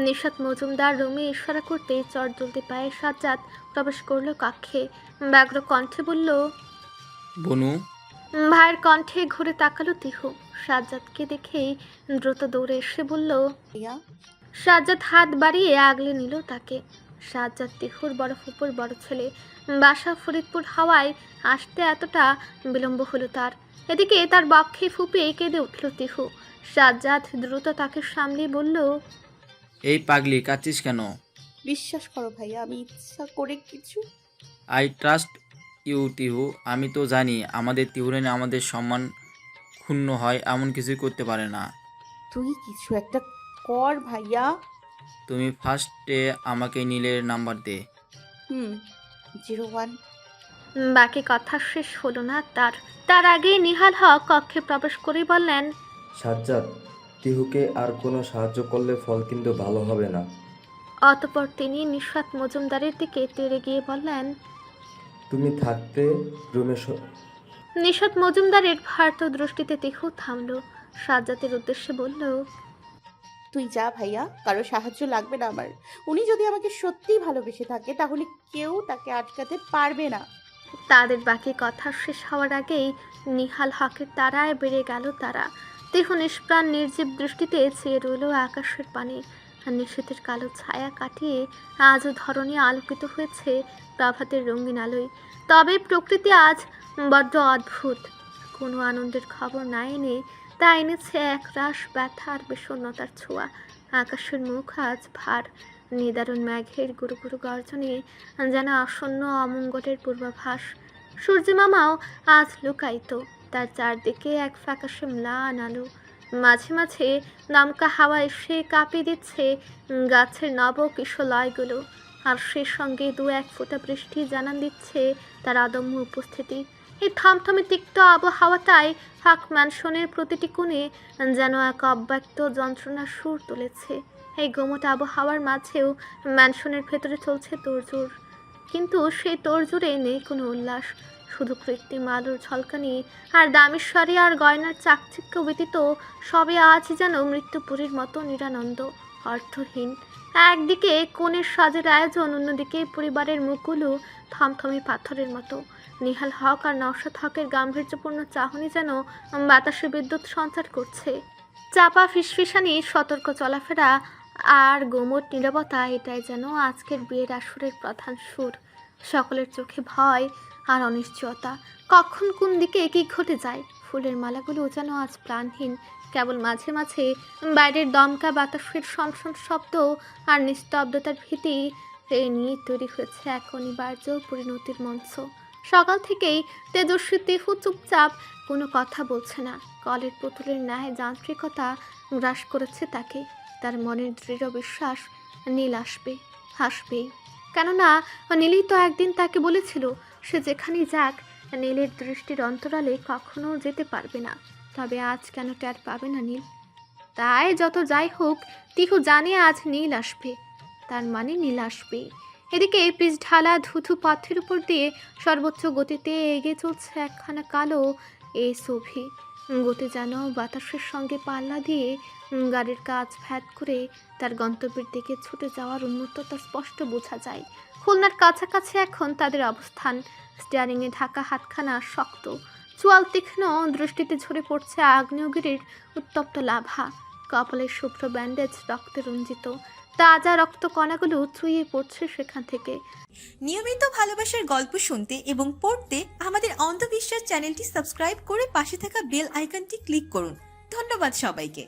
নিঃস্বাদ মজুমদার রুমে ইশারা করতে চট জলদি পায়ে সাজ্জাদ প্রবেশ করলো কক্ষে। ব্যগ্র কণ্ঠে বলল, বনু। ভাইয়ের কণ্ঠে ঘুরে তাকালো তিহু। সাজ্জাদকে দেখেই দ্রুত দৌড়ে এসে বলল, ইয়া, সাজ্জাদ হাত বাড়িয়ে আগলে নিল তাকে। সাজ্জাদ তিহুর বড় ফুপুর বড় ছেলে। বাসা ফরিদপুর হাওয়ায় আসতে এতটা বিলম্ব হলো তার। এদিকে তার বক্ষে ফুপিয়ে কেঁদে উঠল তিহু। সাজ্জাদ দ্রুত তাকে সামলিয়ে বলল, এই পাগলি কাঁদছিস কেন? বিশ্বাস করো ভাইয়া, আমি ইচ্ছা করে কিছু। I trust you Tihu. আমি তো জানি আমাদের তিহুরানি আমাদের সম্মান ক্ষুণ্ণ হয় এমন কিছুই করতে পারে না। তুই কিছু একটা কর ভাইয়া। তুমি ফার্স্টে আমাকে নীলের নাম্বার দে। 01। বাকি কথা শেষ হলো না তার আগেই নিহাল হক কক্ষে প্রবেশ করে বললেন, সাজ্জাদ, তিহুকে আর কোনো সাহায্য করলে ফল কিন্তু ভালো হবে না। অতঃপর তিনি নিঃস্বাদ মজুমদারের দিকে তেড়ে গিয়ে বললেন, তুমি থাকতে রুমে নিঃস্বাদ মজুমদারের ভারত দৃষ্টিতে তিহু থামল। সাজ্জাদের উদ্দেশ্যে বলল, তুই যা ভাইয়া, কারো সাহায্য লাগবে না আমার। উনি যদি আমাকে সত্যিই ভালোবেসে থাকে তাহলে কেউ তাকে আটকাতে পারবে না। তাদের বাকি কথা শেষ হওয়ার আগেই নিহাল হকের তারায় বেড়ে গেল তারা। তিহু নিষ্প্রাণ নির্জীব দৃষ্টিতে চেয়ে রইল আকাশের পানে। আর নিশীথের কালো ছায়া কাটিয়ে আজও ধরনী আলোকিত হয়েছে প্রভাতের রঙিন আলোয়। তবে প্রকৃতি আজ বড্ড অদ্ভুত। কোনো আনন্দের খবর না এনে তা এনেছে একরাশ ব্যথা আর বিষণ্ণতার ছোঁয়া। আকাশের মুখ আজ ভার। নিদারুণ মেঘের গুরু গুরু গর্জনে যেন আসন্ন অমঙ্গলের পূর্বাভাস। সূর্যমামাও আজ লুকায়িত, তার চারদিকে এক ফ্যাকাশে ম্লান আলো। মাঝে মাঝে দমকা হাওয়া এসে কাঁপিয়ে দিচ্ছে গাছের নব কিশলয়গুলো, আর সে সঙ্গে দু এক ফোঁটা বৃষ্টি জানান দিচ্ছে তার অদম্য উপস্থিতি। এই থমথমে তিক্ত আবহাওয়াটাই হক ম্যানশনের প্রতিটি কোণে যেন এক অব্যক্ত যন্ত্রণার সুর তুলেছে। এই গোমট আবহাওয়ার মাঝেও ম্যানশনের ভেতরে চলছে তোড়জোড়, কিন্তু সেই তোড়জোড়ে নেই কোনো উল্লাস, শুধু কৃত্রিম আলোর ঝলকানি আর দামি শাড়ি আর গয়নার চাকচিক্য ব্যতীত সবে আজ যেন মৃত্যুপুরীর মতো নিরানন্দ, অর্থহীন। একদিকে কোণের সাজের আয়োজন, অন্যদিকে পরিবারের মুখগুলো থমথমে পাথরের মতো। নিহাল হক আর নওশাদ হকের গাম্ভীর্যপূর্ণ চাহনি যেন বাতাসে বিদ্যুৎ সঞ্চার করছে। চাপা ফিসফিসানি, সতর্ক চলাফেরা আর গোমট নীরবতা, এটাই যেন আজকের বিয়ের আসরের প্রধান সুর। সকলের চোখে ভয় আর অনিশ্চয়তা। কখন কোন দিকে কী ঘটে যায়। ফুলের মালাগুলো যেন আজ প্রাণহীন, কেবল মাঝে মাঝে বাইরের দমকা বাতাসের সমসম শব্দ আর নিস্তব্ধতার ভীতি নিয়ে তৈরি হয়েছে এক অনিবার্য পরিণতির মঞ্চ। সকাল থেকেই তেজস্বী তেহু চুপচাপ কোনো কথা বলছে না। কলের পুতুলের ন্যায় যান্ত্রিকতা গ্রাস করেছে তাকে। তার মনের দৃঢ় বিশ্বাস নীল হাসবেই। কেননা নীলই তো একদিন তাকে বলেছিল সে যেখানেই যাক নীলের দৃষ্টির অন্তরালে কখনো যেতে পারবে না। তবে আজ কেন টের পাবে না নীল? তাই যত যাই হোক তিহু জানে আজ নীল আসবে, তার মানে নীল আসবেই। এদিকে পিচ ঢালা ধুধু পথের উপর দিয়ে সর্বোচ্চ গতিতে এগিয়ে চলছে একখানা কালো এসওভি। গতি যেন বাতাসের সঙ্গে পাল্লা দিয়ে গাড়ির কাজ ভ্যাদ করে তার গন্তব্যের দিকে ছুটে যাওয়ার উন্মত্ততা স্পষ্ট বোঝা যায়। খুলনার কাছাকাছি এখন তাদের অবস্থান। স্টিয়ারিংয়ে ঢাকা হাতখানা শক্ত, চোয়াল তীক্ষ্ণ, দৃষ্টিতে ঝরে পড়ছে আগ্নেয়গিরির উত্তপ্ত লাভা। কপালের শুভ্র ব্যান্ডেজ রক্তে রঞ্জিত, তাজা রক্ত কণাগুলো চুইয়ে পড়ছে সেখান থেকে। নিয়মিত ভালোবাসার গল্প শুনতে এবং পড়তে আমাদের অন্ধবিশ্বাস চ্যানেলটি সাবস্ক্রাইব করে পাশে থাকা বেল আইকনটি ক্লিক করুন। ধন্যবাদ সবাইকে।